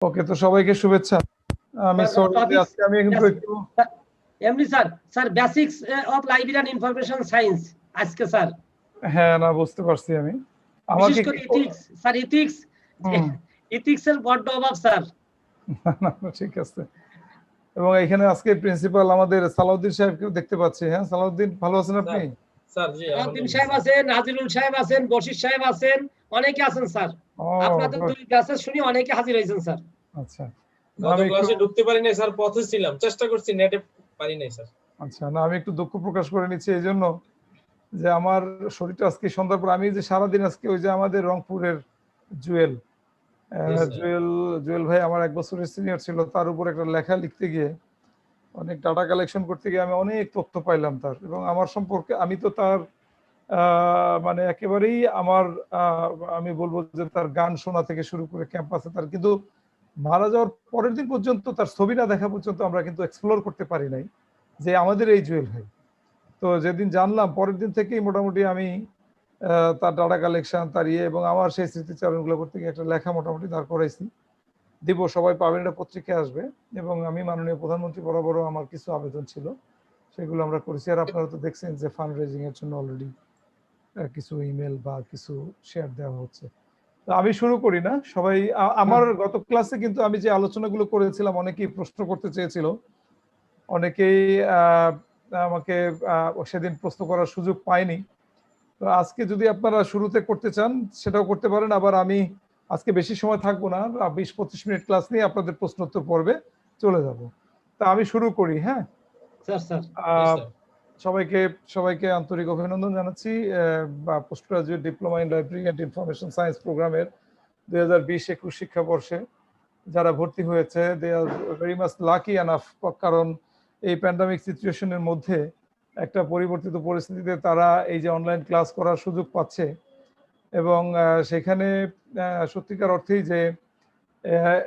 ওকে, তো সবাইকে শুভেচ্ছা। আমি সরি যে আজকে আমি কিন্তু একটু এমনি sir basics of library and information science আজকে স্যার। হ্যাঁ, না বুঝতে পারছি আমি। বিশেষ করে ইথিক্স স্যার, ইথিক্স এর বড্ড অভাব স্যার। ঠিক আছে। এবং এখানে আজকে প্রিন্সিপাল আমাদের সালাউদ্দিন সাহেবকেও দেখতে পাচ্ছি। হ্যাঁ সালাউদ্দিন, ভালো আছেন আপনি? স্যার জি, সালাউদ্দিন সাহেব আছেন, নাজিরুল সাহেব আছেন, বশির সাহেব আছেন, অনেকে আছেন স্যার। আপনাদের দুই ব্যাচে শুনি অনেকে হাজির হয়েছেন স্যার। আচ্ছা, গত ক্লাসে ঢুকতে পারি নাই স্যার, পথে ছিলাম, চেষ্টা করছি, নেটে পারি নাই স্যার। আচ্ছা, না আমি একটু দুঃখ প্রকাশ করে নিচ্ছি এই জন্য যে আমার শরীরটা আজকে সন্ধ্যার পর, আমি যে সারাদিন আজকে ওই যে আমাদের রংপুরের জুয়েল জুয়েল ভাই আমার 1 বছরের সিনিয়র ছিল, তার উপর একটা লেখা লিখতে গিয়ে অনেক ডাটা কালেকশন করতে গিয়ে আমি অনেক তথ্য পাইলাম তার, এবং আমার সম্পর্কে আমি তো তার মানে একেবারেই আমার আমি বলবো যে তার গান শোনা থেকে শুরু করে ক্যাম্পাসে তার, কিন্তু মারা যাওয়ার পরের দিন পর্যন্ত তার ছবি না দেখা পর্যন্ত আমরা কিন্তু এক্সপ্লোর করতে পারি নাই যে আমাদের এই জুয়েল ভাই। তো যেদিন জানলাম পরের দিন থেকেই মোটামুটি আমি তার ডাটা কালেকশন, তার এবং আমার সেই স্মৃতিচারণগুলো করতে গিয়ে একটা লেখা মোটামুটি দাঁড় করাইছি। দিব, সবাই পাবেন, এটা পত্রিকায় আসবে। এবং আমি মাননীয় প্রধানমন্ত্রী বরাবরও আমার কিছু আবেদন ছিল, সেগুলো আমরা করেছি। আর আপনারা তো দেখছেন যে ফান্ড রেজিং এর জন্য অলরেডি কিছু ইমেল বা কিছু শেয়ার দেওয়া হচ্ছে। তো আমি শুরু করি না, সবাই আমার গত ক্লাসে কিন্তু আমি যে আলোচনাগুলো করেছিলাম অনেকেই প্রশ্ন করতে চেয়েছিল, অনেকেই আমাকে সেদিন প্রশ্ন করার সুযোগ পায়নি। তো আজকে যদি আপনারা শুরুতে করতে চান সেটাও করতে পারেন, আবার আমি আজকে বেশি সময় থাকবো না, 20-25 মিনিট ক্লাস নিয়ে আপনাদের প্রশ্ন উত্তর পর্বে চলে যাব। তা আমি শুরু করি। হ্যাঁ সবাইকে আন্তরিক অভিনন্দন জানাচ্ছি post graduate diploma in library and information science প্রোগ্রামের 2020-21 শিক্ষাবর্ষে যারা ভর্তি হয়েছে। They are very much lucky enough, কারণ এই প্যান্ডামিক সিচুয়েশনের মধ্যে একটা পরিবর্তিত পরিস্থিতিতে তারা এই যে অনলাইন ক্লাস করার সুযোগ পাচ্ছে, এবং সেখানে সত্যিকার অর্থেই যে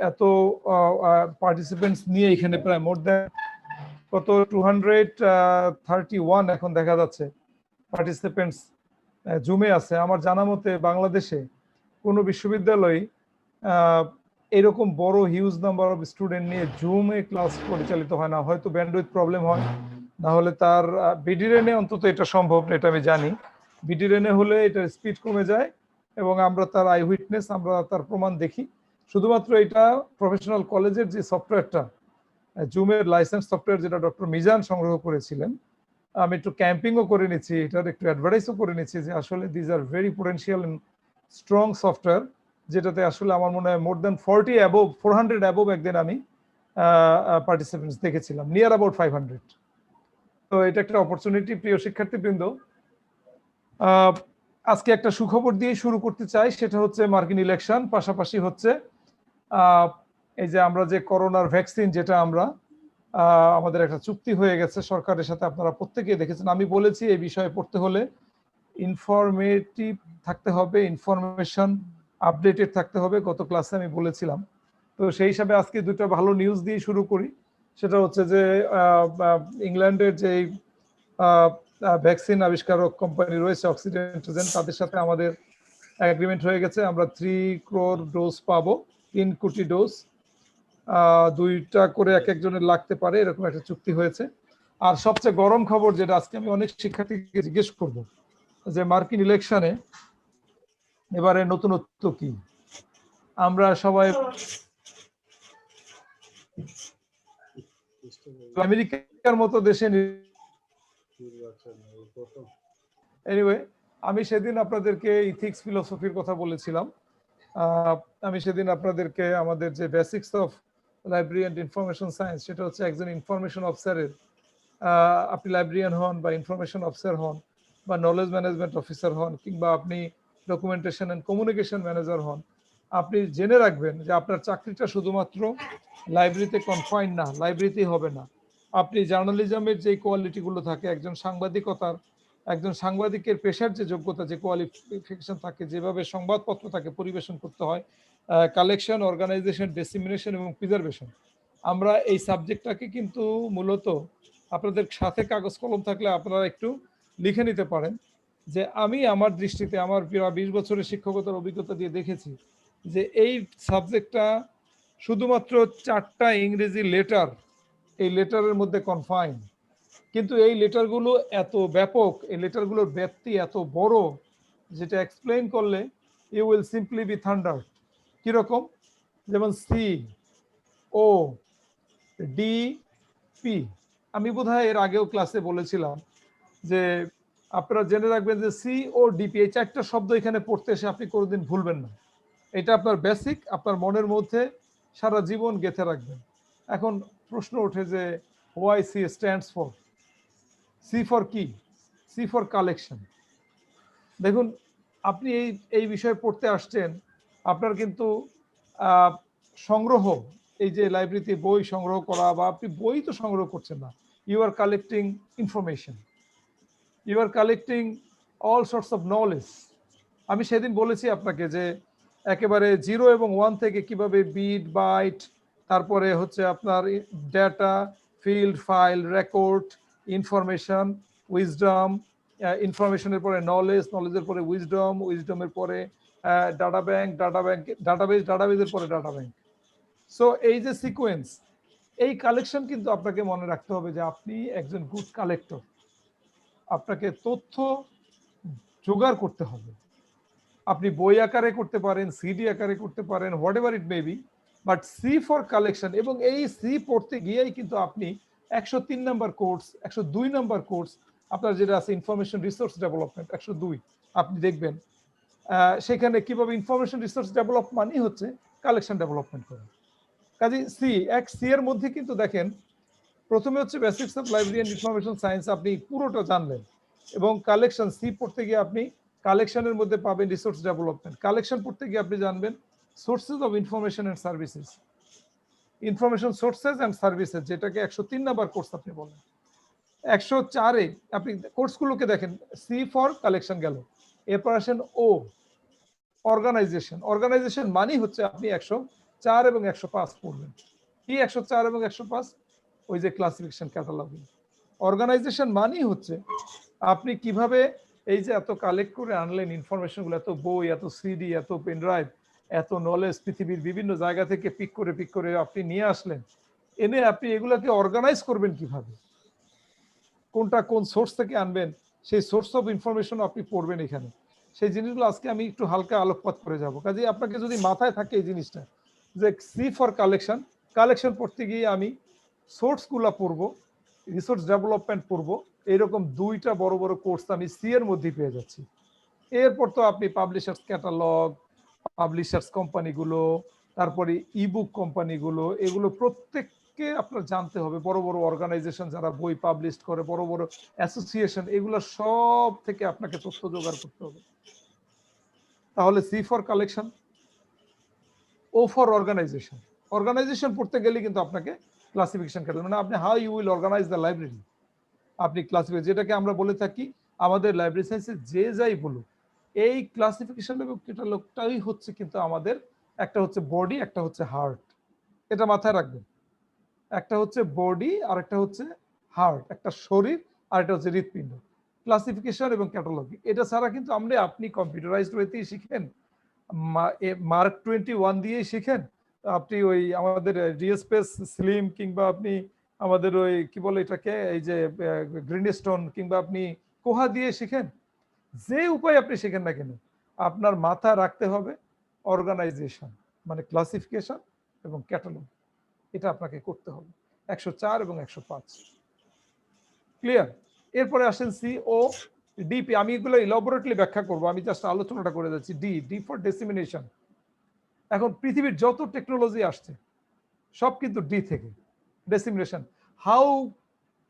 এত পার্টিসিপেন্টস নিয়ে এখানে প্রায় মোর দ্যান কত 231 এখন দেখা যাচ্ছে পার্টিসিপেন্টস জুমে আছে। আমার জানা মতে বাংলাদেশে কোনো বিশ্ববিদ্যালয় এরকম বড় হিউজ নাম্বার অফ স্টুডেন্ট নিয়ে জুমে ক্লাস পরিচালিত হয় না। হয়তো ব্যান্ডউইথ প্রবলেম হয়, না হলে তার বিডিরেনে অন্তত এটা সম্ভব, এটা আমি জানি। বিডিরেনে হলে এটার স্পিড কমে যায় এবং আমরা তার আই উইটনেস, আমরা তার প্রমাণ দেখি। শুধুমাত্র এটা প্রফেশনাল কলেজের যে সফটওয়্যারটা, জুমের লাইসেন্স সফটওয়্যার, যেটা ডক্টর মিজান সংগ্রহ করেছিলেন, আমি একটু ক্যাম্পিংও করে নিচ্ছি, এটার একটু অ্যাডভার্টাইজও করে নিচ্ছি যে আসলে these are very potential and strong software, যেটাতে আসলে আমার মনে হয় মোর দ্যান 400 অ্যাবোভ একদিন আমি পার্টিসিপেন্টস দেখেছিলাম, নিয়ার অ্যাবাউট 500। তো এটা একটা অপরচুনিটি। প্রিয় শিক্ষার্থীবৃন্দ, আজকে একটা সুখবর দিয়ে শুরু করতে চাই, সেটা হচ্ছে মার্কিন ইলেকশন, পাশাপাশি হচ্ছে এই যে আমরা যে করোনার ভ্যাকসিন, যেটা আমরা আমাদের একটা চুক্তি হয়ে গেছে সরকারের সাথে, আপনারা প্রত্যেকেই দেখেছেন। আমি বলেছি এই বিষয়ে পড়তে হলে ইনফরমেটিভ থাকতে হবে, ইনফরমেশন আপডেটেড থাকতে হবে, গত ক্লাসে আমি বলেছিলাম। তো সেই হিসাবে আজকে দুটো ভালো নিউজ দিয়ে শুরু করি। সেটা হচ্ছে যে ইংল্যান্ডের যে ভ্যাকসিন আবিষ্কারক কোম্পানি রয়েছে অক্সিডেন্ট, তাদের সাথে আমাদের এগ্রিমেন্ট হয়ে গেছে। আমরা 3 crore ডোজ পাবো, 3 কোটি ডোজ, 2টা করে এক একজনের লাগতে পারে, এরকম একটা চুক্তি হয়েছে। আর সবচেয়ে গরম খবর যেটা আজকে আমি অনেক শিক্ষার্থীকে জিজ্ঞেস করব, যে মার্কিন ইলেকশনে এবারে নতুনত্ব কি। আমরা সবাই আমেরিকার মতো দেশে, এনিওয়ে আমি সেদিন আপনাদেরকে ইথিক্স ফিলোসফির কথা বলেছিলাম। আমি সেদিন আপনাদেরকে আমাদের যে basics of library and information science, সেটা হচ্ছে একজন ইনফরমেশন অফিসারের, আপনি লাইব্রেরিয়ান হন বা ইনফরমেশন অফিসার হন বা নলেজ ম্যানেজমেন্ট অফিসার হন, কিংবা আপনি ডকুমেন্টেশন অ্যান্ড কমিউনিকেশন ম্যানেজার হন, আপনি জেনে রাখবেন যে আপনার চাকরিটা শুধুমাত্র লাইব্রেরিতে কনফাইন্ড না, লাইব্রেরিতেই হবে না। আপনি জার্নালিজমের যে কোয়ালিটিগুলো থাকে, একজন সাংবাদিকের পেশার যে যোগ্যতা, যে কোয়ালিফিকেশন থাকে, যেভাবে সংবাদপত্র তাকে পরিবেশন করতে হয়, কালেকশন, অর্গানাইজেশন, ডিসিমিনেশন এবং প্রিজার্ভেশন, আমরা এই সাবজেক্টটাকে কিন্তু মূলত আপনাদের সাথে কাগজ কলম থাকলে আপনারা একটু লিখে নিতে পারেন, যে আমি আমার দৃষ্টিতে আমার 20 বছরের শিক্ষকতার অভিজ্ঞতা দিয়ে দেখেছি যে এই সাবজেক্টটা শুধুমাত্র 4টা ইংরেজি লেটার এই লেটারের মধ্যে কনফাইন, কিন্তু এই লেটারগুলো এত ব্যাপক, এই লেটারগুলোর ব্যাপ্তি এত বড়, যেটা এক্সপ্লেইন করলে you will simply be thunder. কিরকম? যেমন সি, ও, ডি, পি। আমি বোধহয় এর আগেও ক্লাসে বলেছিলাম যে আপনারা জেনে রাখবেন যে সি ও ডিপি এই 4টা শব্দ এখানে পড়তে এসে আপনি কোনোদিন ভুলবেন না। এটা আপনার বেসিক, আপনার মনের মধ্যে সারা জীবন গেঁথে রাখবেন। এখন প্রশ্ন ওঠে যে why C stands for? C for কি? C for collection. দেখুন, আপনি এই বিষয়ে পড়তে আসছেন, আপনার কিন্তু সংগ্রহ, এই যে লাইব্রেরিতে বই সংগ্রহ করা, বা আপনি বই তো সংগ্রহ করছেন না, you are collecting information, you are collecting all sorts of knowledge. আমি সেদিন বলেছি আপনাকে যে একেবারে 0 এবং 1 থেকে কিভাবে বিট, বাইট, তারপরে হচ্ছে আপনার data, field, file, record, information, wisdom, ইনফরমেশনের পরে নলেজ, নলেজের পরে উইজডম, উইজডমের পরে ডাটা ব্যাংক, ডাটাবেজের পরে ডাটা ব্যাংক। সো এই যে সিকোয়েন্স, এই কালেকশন কিন্তু আপনাকে মনে রাখতে হবে যে আপনি একজন গুড কালেক্টর। আপনাকে তথ্য জোগাড় করতে হবে। আপনি বই আকারে করতে পারেন, সিডি আকারে করতে পারেন, whatever it may be, but C for collection. এবং এই সি পড়তে গিয়েই কিন্তু আপনি 103 নম্বর কোর্স, 102 নম্বর কোর্স আপনার যেটা আছে ইনফরমেশন রিসোর্স ডেভেলপমেন্ট 102, আপনি দেখবেন সেখানে কিভাবে ইনফরমেশন রিসোর্স ডেভেলপ মানে হচ্ছে কালেকশন ডেভেলপমেন্ট করা। কাজে সি এর মধ্যে কিন্তু দেখেন, প্রথমে হচ্ছে basics of library and information science, আপনি পুরোটা জানলেন। এবং কালেকশন সি পড়তে গিয়ে আপনি কালেকশনের মধ্যে পাবেন রিসোর্স ডেভেলপমেন্ট। কালেকশন পড়তে গিয়ে আপনি জানবেন sources of information and services, information sources and services, যেটাকে 103 নাম্বার কোর্স আপনি বলেন। 104-এ আপনি কোর্সগুলোকে দেখেন, সি ফর কালেকশন গেল, এরপর আসেন ও, অর্গানাইজেশন। অর্গানাইজেশন মানেই হচ্ছে আপনি 104 এবং 105 পড়বেন। কি 104 এবং 105? ওই যে ক্লাসিফিকেশন, ক্যাটালগিং। অর্গানাইজেশন মানেই হচ্ছে আপনি কিভাবে এই যে এত কালেক্ট করে আনলেন ইনফরমেশনগুলো, এত বই, এত সিডি, এত পেনড্রাইভ, এত নলেজ পৃথিবীর বিভিন্ন জায়গা থেকে পিক করে আপনি নিয়ে আসলেন, এনে আপনি এগুলোকে অর্গানাইজ করবেন কিভাবে, কোনটা কোন সোর্স থেকে আনবেন, সেই সোর্স অফ ইনফরমেশন আপনি পড়বেন এখানে। সেই জিনিসগুলো আজকে আমি একটু হালকা আলোকপাত করে যাব। কাজে আপনাকে যদি মাথায় থাকে এই জিনিসটা যে সি ফর কালেকশন, কালেকশন পড়তে গিয়ে আমি সোর্সগুলো পড়বো, রিসোর্স ডেভেলপমেন্ট পড়বো, এইরকম 2টা বড় বড় কোর্স আমি সি এর মধ্যে পেয়ে যাচ্ছি। এরপর তো আপনি পাবলিশার্স ক্যাটালগ, পাবলিশার্স কোম্পানিগুলো, তারপরে ইবুক কোম্পানিগুলো, এগুলো প্রত্যেককে আপনার জানতে হবে। বড় বড় অর্গানাইজেশন যারা বই পাবলিশ করে, বড় বড় অ্যাসোসিয়েশন, এগুলো সব থেকে আপনাকে তথ্য জোগাড় করতে হবে। তাহলে C for collection, O for organization. Organization পড়তে গেলে কিন্তু আপনাকে ক্লাসিফিকেশন করতে হবে, মানে আপনি how you will organize the library, আপনি ক্লাসিফিকেশন, যেটাকে আমরা বলে থাকি আমাদের লাইব্রেরি সায়েন্সে যে যাই বলুক, এই ক্লাসিফিকেশন এবং ক্যাটালগটাই হচ্ছে কিন্তু আমাদের, একটা হচ্ছে বডি, একটা হচ্ছে হার্ট। এটা মাথায় রাখবেন, একটা হচ্ছে বডি আর একটা হচ্ছে হার্ট, একটা শরীর আর একটা হচ্ছে হৃৎপিণ্ড। ক্লাসিফিকেশন এবং ক্যাটালগ, এটা ছাড়া কিন্তু আপনি কম্পিউটারাইজড ওয়েতেই শিখেন, মার্ক 21 দিয়েই শিখেন, আপনি ওই আমাদের ডিএসপেস স্লিম, কিংবা আপনি আমাদের ওই কি বলে এটাকে, এই যে গ্রিনস্টোন, কিংবা আপনি কোহা দিয়ে শিখেন, যে উপায় আপনি শিখেন না কেন, আপনার মাথা রাখতে হবে অর্গানাইজেশন, মানে ক্লাসিফিকেশন এবং ক্যাটালগ, এটা আপনাকে করতে হবে। 104 এবং 105 ক্লিয়ার। এরপরে আসেন সি ও ডিপি। আমি এগুলো ইলাবোরেটলি ব্যাখ্যা করব, আমি জাস্ট আলোচনাটা করে যাচ্ছি। D for dissemination. এখন পৃথিবীর যত টেকনোলজি আসছে সব কিন্তু ডি থেকে। Dissemination, how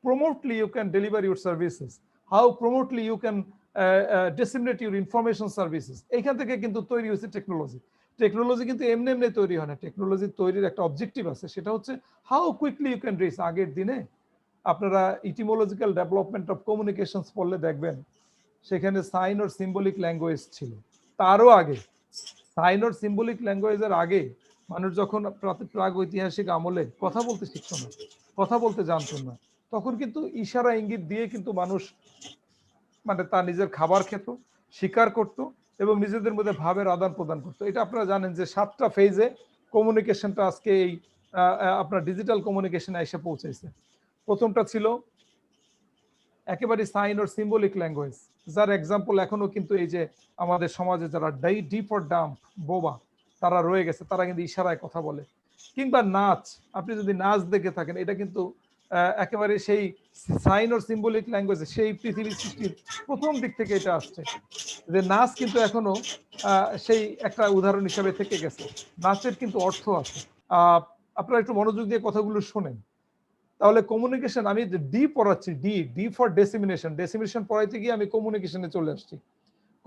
promptly you can deliver your services, how promptly you can disseminate your information services, এইখান থেকে কিন্তু তৈরি হয়েছে টেকনোলজি। টেকনোলজি কিন্তু এমনি এমনি তৈরি হয় না, টেকনোলজি তৈরির একটা অবজেক্টিভ আছে, সেটা হচ্ছে how quickly you can reach. আগের দিনে আপনারা ইটিমোলজিক্যাল ডেভেলপমেন্ট অফ কমিউনিকেশনস পড়লে দেখবেন সেখানে সাইন অর সিম্বলিক ল্যাঙ্গুয়েজ ছিল। তারও আগে, সাইন অর সিম্বলিক ল্যাঙ্গুয়েজের আগে মানুষ যখন প্রাগ ঐতিহাসিক আমলে কথা বলতে শিখতো না, কথা বলতে জানতো না, তখন কিন্তু ইশারা ইঙ্গিত দিয়ে কিন্তু মানুষ মানে তার নিজের খাবার খেত, শিকার করত এবং নিজেদের মধ্যে ভাবের আদান প্রদান করতো। এটা আপনারা জানেন যে 7টা ফেজে কমিউনিকেশনটা আজকে এই আপনার ডিজিটাল কমিউনিকেশনে এসে পৌঁছেছে। প্রথমটা ছিল একেবারে সাইন অর সিম্বলিক ল্যাঙ্গুয়েজ, যার এক্সাম্পল এখনো কিন্তু এই যে আমাদের সমাজে যারা ডি ফর ডাম্প, বোবা, তারা রয়ে গেছে, তারা কিন্তু ইশারায় কথা বলে। কিংবা নাচ, আপনি যদি নাচ দেখে থাকেন, এটা কিন্তু একেবারে সেই সাইন অর সিম্বলিক ল্যাঙ্গুয়েজ, সেই পৃথিবীর সৃষ্টির প্রথম দিক থেকে এটা আসছে, যে নাচ কিন্তু এখনো সেই একটা উদাহরণ হিসাবে থেকে গেছে। নাচের কিন্তু অর্থ আছে। আপনারা একটু মনোযোগ দিয়ে কথাগুলো শোনেন, তাহলে কমিউনিকেশন, আমি ডি পড়াচ্ছি, ডি ফর ডেসিমিনেশন, ডেসিমিনেশন পড়াইতে গিয়ে আমি কমিউনিকেশনে চলে আসছি।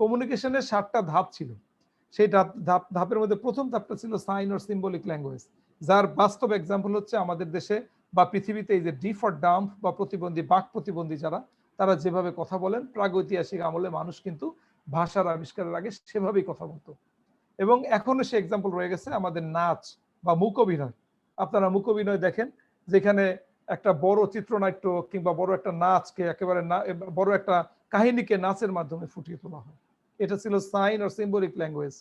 কমিউনিকেশনের 7টা ধাপ ছিল। সেই ধাপের মধ্যে প্রথম ধাপটা ছিল সাইন অর সিম্বলিক ল্যাঙ্গুয়েজ, যার বাস্তব এক্সাম্পল হচ্ছে আমাদের দেশে বা পৃথিবীতে এই যে ডি ফর ডাম্প বা প্রতিবন্ধী, বাক প্রতিবন্ধী যারা, তারা যেভাবে কথা বলেন, প্রাগৈতিহাসিক আমলে মানুষ কিন্তু ভাষার আবিষ্কারের আগে সেভাবেই কথা বলতো। এবং এখনো সে এক্সাম্পল রয়ে গেছে আমাদের নাচ বা মুখ অভিনয়। আপনারা মুখ অভিনয় দেখেন, যেখানে একটা বড় চিত্রনাট্য কিংবা বড় একটা নাচকে একেবারে বড় একটা কাহিনীকে নাচের মাধ্যমে ফুটিয়ে তোলা হয়। এটা ছিল সাইন আর সিম্বলিক ল্যাঙ্গুয়েজ।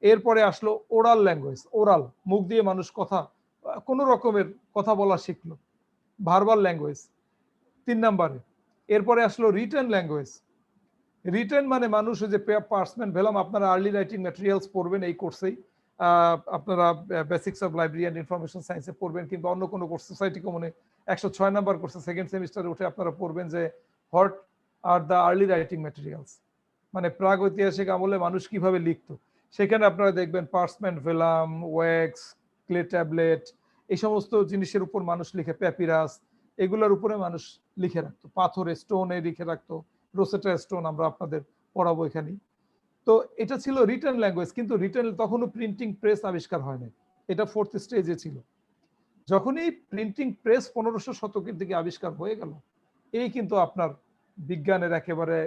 এরপরে আসলো ওরাল ল্যাঙ্গুয়েজ, ওরাল, মুখ দিয়ে মানুষ কথা, কোন রকমের কথা বলা শিখলো, ভার্বাল ল্যাঙ্গুয়েজ 3 নম্বরে। এরপরে আসলো রিটেন ল্যাঙ্গুয়েজ। রিটেন মানে মানুষ যে পার্সমেন্ট ভেলাম, আপনারা আর্লি রাইটিং ম্যাটেরিয়ালস পড়বেন এই কোর্সেই, আপনারা basics of library and information সায়েন্সে পড়বেন, কিংবা অন্য কোনো কোর্স, সোসাইটি কমনে 106 নম্বর কোর্সে সেকেন্ড সেমিস্টারে উঠে আপনারা পড়বেন যে what are the early writing materials, মানে প্রাগ ঐতিহাসিক আমলে মানুষ কিভাবে লিখতো। সেখানে আপনারা দেখবেন পার্সমেন্ট ভেলাম, ওয়্যাক্স, ক্লে ট্যাবলেট, এই সমস্ত জিনিসের উপর মানুষ লিখে, প্যাপিরাস, এগুলোর উপরে মানুষ লিখে রাখতো, পাথরে, স্টোনে লিখে রাখতো, রোসেটা স্টোন আমরা আপনাদের পড়াবো এখানে। তো এটা ছিল রিটেন ল্যাঙ্গুয়েজ, কিন্তু রিটেন তখনও প্রিন্টিং প্রেস আবিষ্কার হয় নাই, এটা 4th স্টেজে ছিল। যখনই প্রিন্টিং প্রেস 1500 শতকের দিকে আবিষ্কার হয়ে গেল, এই কিন্তু আপনার বিজ্ঞানের একেবারে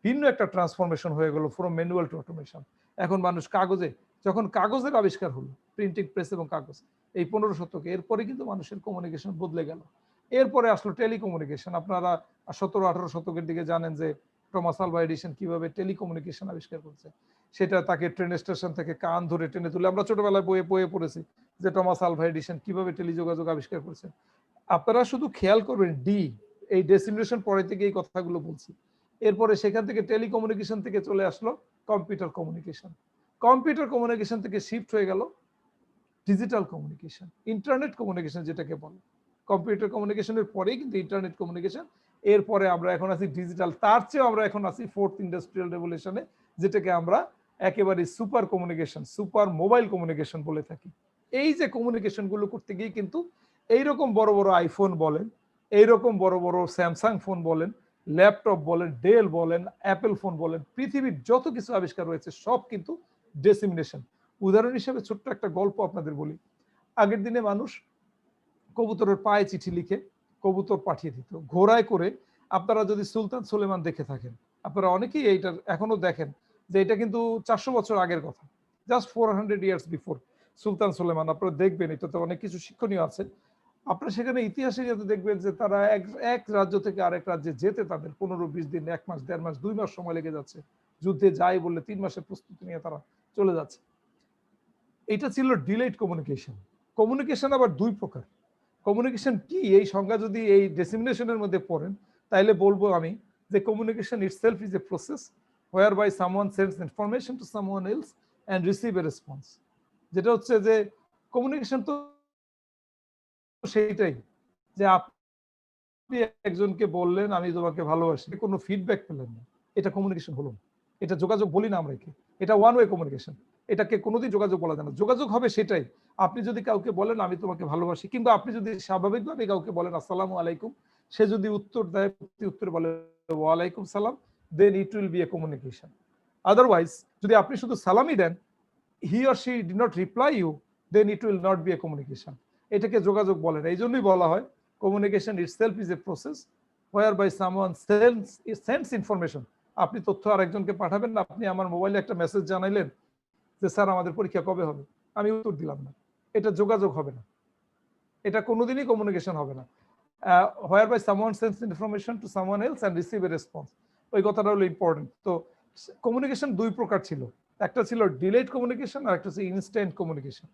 ভিন্ন একটা ট্রান্সফরমেশন হয়ে গেল, ফ্রম ম্যানুয়াল টু অটোমেশন। এখন মানুষ কাগজে, যখন কাগজের আবিষ্কার হলো, প্রিন্টিং প্রেস এবং কাগজ, এই 15 শতকে, এরপরে কিন্তু মানুষের কমিউনিকেশন বদলে গেল। এরপরে আসলো টেলিকমিউনিকেশন। আপনারা 17-18 শতকের দিকে জানেন যে টমাস আলভা এডিসন কিভাবে টেলিকমিউনিকেশন আবিষ্কার করছে। সেটা তাকে ট্রেন স্টেশন থেকে কান ধরে টেনে তুলে, আমরা ছোটবেলায় বইয়ে পড়েছি যে টমাস আলভা এডিসন কিভাবে টেলিযোগাযোগ আবিষ্কার করেছেন। আপনারা শুধু খেয়াল করবেন, এই ডেসিমিনেশন পরে থেকে এই কথাগুলো বলছি। এরপরে সেখান থেকে টেলিকমিউনিকেশন থেকে চলে আসলো কম্পিউটার কমিউনিকেশন। কম্পিউটার কমিউনিকেশন থেকে শিফট হয়ে গেল ডিজিটাল কমিউনিকেশন, ইন্টারনেট কমিউনিকেশন যেটাকে বলে। কম্পিউটার কমিউনিকেশনের পরেই কিন্তু ইন্টারনেট কমিউনিকেশন, এরপরে আমরা এখন আছি ডিজিটাল, তার চেয়েও আমরা এখন আছি 4th ইন্ডাস্ট্রিয়াল রেভলিউশনে, যেটাকে আমরা একেবারে super communication, super mobile communication বলে থাকি। এই যে কমিউনিকেশন গুলো করতে গিয়ে কিন্তু এইরকম বড় বড় আইফোন বলেন, এইরকম বড় বড় স্যামসাং ফোন বলেন, ল্যাপটপ বলেন, ডেল বলেন, অ্যাপেল ফোন বলেন, পৃথিবীর যত কিছু আবিষ্কার হয়েছে সব কিন্তু ডেসিমিনেশন। উদাহরণ হিসেবে ছোট্ট একটা গল্প আপনাদের বলি। আগের দিনে মানুষ কবুতরের পায়ে চিঠি লিখে কবুতর পাঠিয়ে দিত ঘোড়ায় করে। আপনারা যদি সুলতান সুলেমান দেখে থাকেন, আপনারা অনেকেই এইটার এখনো দেখেন যে এটা কিন্তু 400 বছর আগের কথা, জাস্ট 400 ইয়ার্স বিফোর সুলতান সুলেমান। আপনারা দেখবেন এটাতে অনেক কিছু শিক্ষণীয় আছে। আপনারা সেখানে ইতিহাসে যাতে দেখবেন যে তারা এক রাজ্য থেকে আরেক রাজ্যে যেতে তাদের 15-20 দিন, 1 মাস, 1.5 মাস, 2 মাস সময় লেগে যাচ্ছে। যুদ্ধে যায় বললে 3 মাসের প্রস্তুতি নিয়ে তারা চলে যাচ্ছে। এটা ছিল ডিলেড কমিউনিকেশন। কমিউনিকেশন আবার 2 প্রকার। কমিউনিকেশন কি, এই সংজ্ঞা যদি এই ডেসিমিনেশনের মধ্যে পড়েন, তাইলে বলবো আমি যে communication itself is a process whereby someone sends information to someone else and receive a response. যেটা হচ্ছে যে কমিউনিকেশন তো সেইটাই যে আপনি একজনকে বললেন আমি তোমাকে ভালোবাসি, কোনো ফিডব্যাক পেলেন না, এটা কমিউনিকেশন হলো না, এটা যোগাযোগ বলি না আমরা একে, এটা ওয়ান ওয়ে কমিউনিকেশন। এটাকে কোনোদিন যোগাযোগ বলা যায় না। যোগাযোগ হবে সেটাই, আপনি যদি কাউকে বলেন আমি তোমাকে ভালোবাসি, কিংবা আপনি যদি স্বাভাবিকভাবে কাউকে বলেন আসসালামু আলাইকুম, সে যদি উত্তর দেয়, উত্তর বলে ওয়ালাইকুম সালাম, then it will be a communication. Otherwise যদি আপনি শুধু সালামই দেন, he or she did not reply you, then it will not be a communication. এটাকে যোগাযোগ বলে না। এই জন্যই বলা হয় communication itself is a process whereby someone sends information. আপনি তথ্য আরেকজনকে পাঠাবেন না, আপনি আমার মোবাইলে একটা মেসেজ জানাইলেন যে স্যার আমাদের পরীক্ষা কবে হবে, আমি উত্তর দিলাম না, এটা যোগাযোগ হবে না, এটা কোনোদিনই কমিউনিকেশন হবে না। Whereby someone sends information to someone else and receive a response, ওই কথাটা হলো ইম্পর্টেন্ট। তো কমিউনিকেশন 2 প্রকার ছিল, একটা ছিল ডিলেড কমিউনিকেশন আর একটা হচ্ছে ইনস্ট্যান্ট কমিউনিকেশন।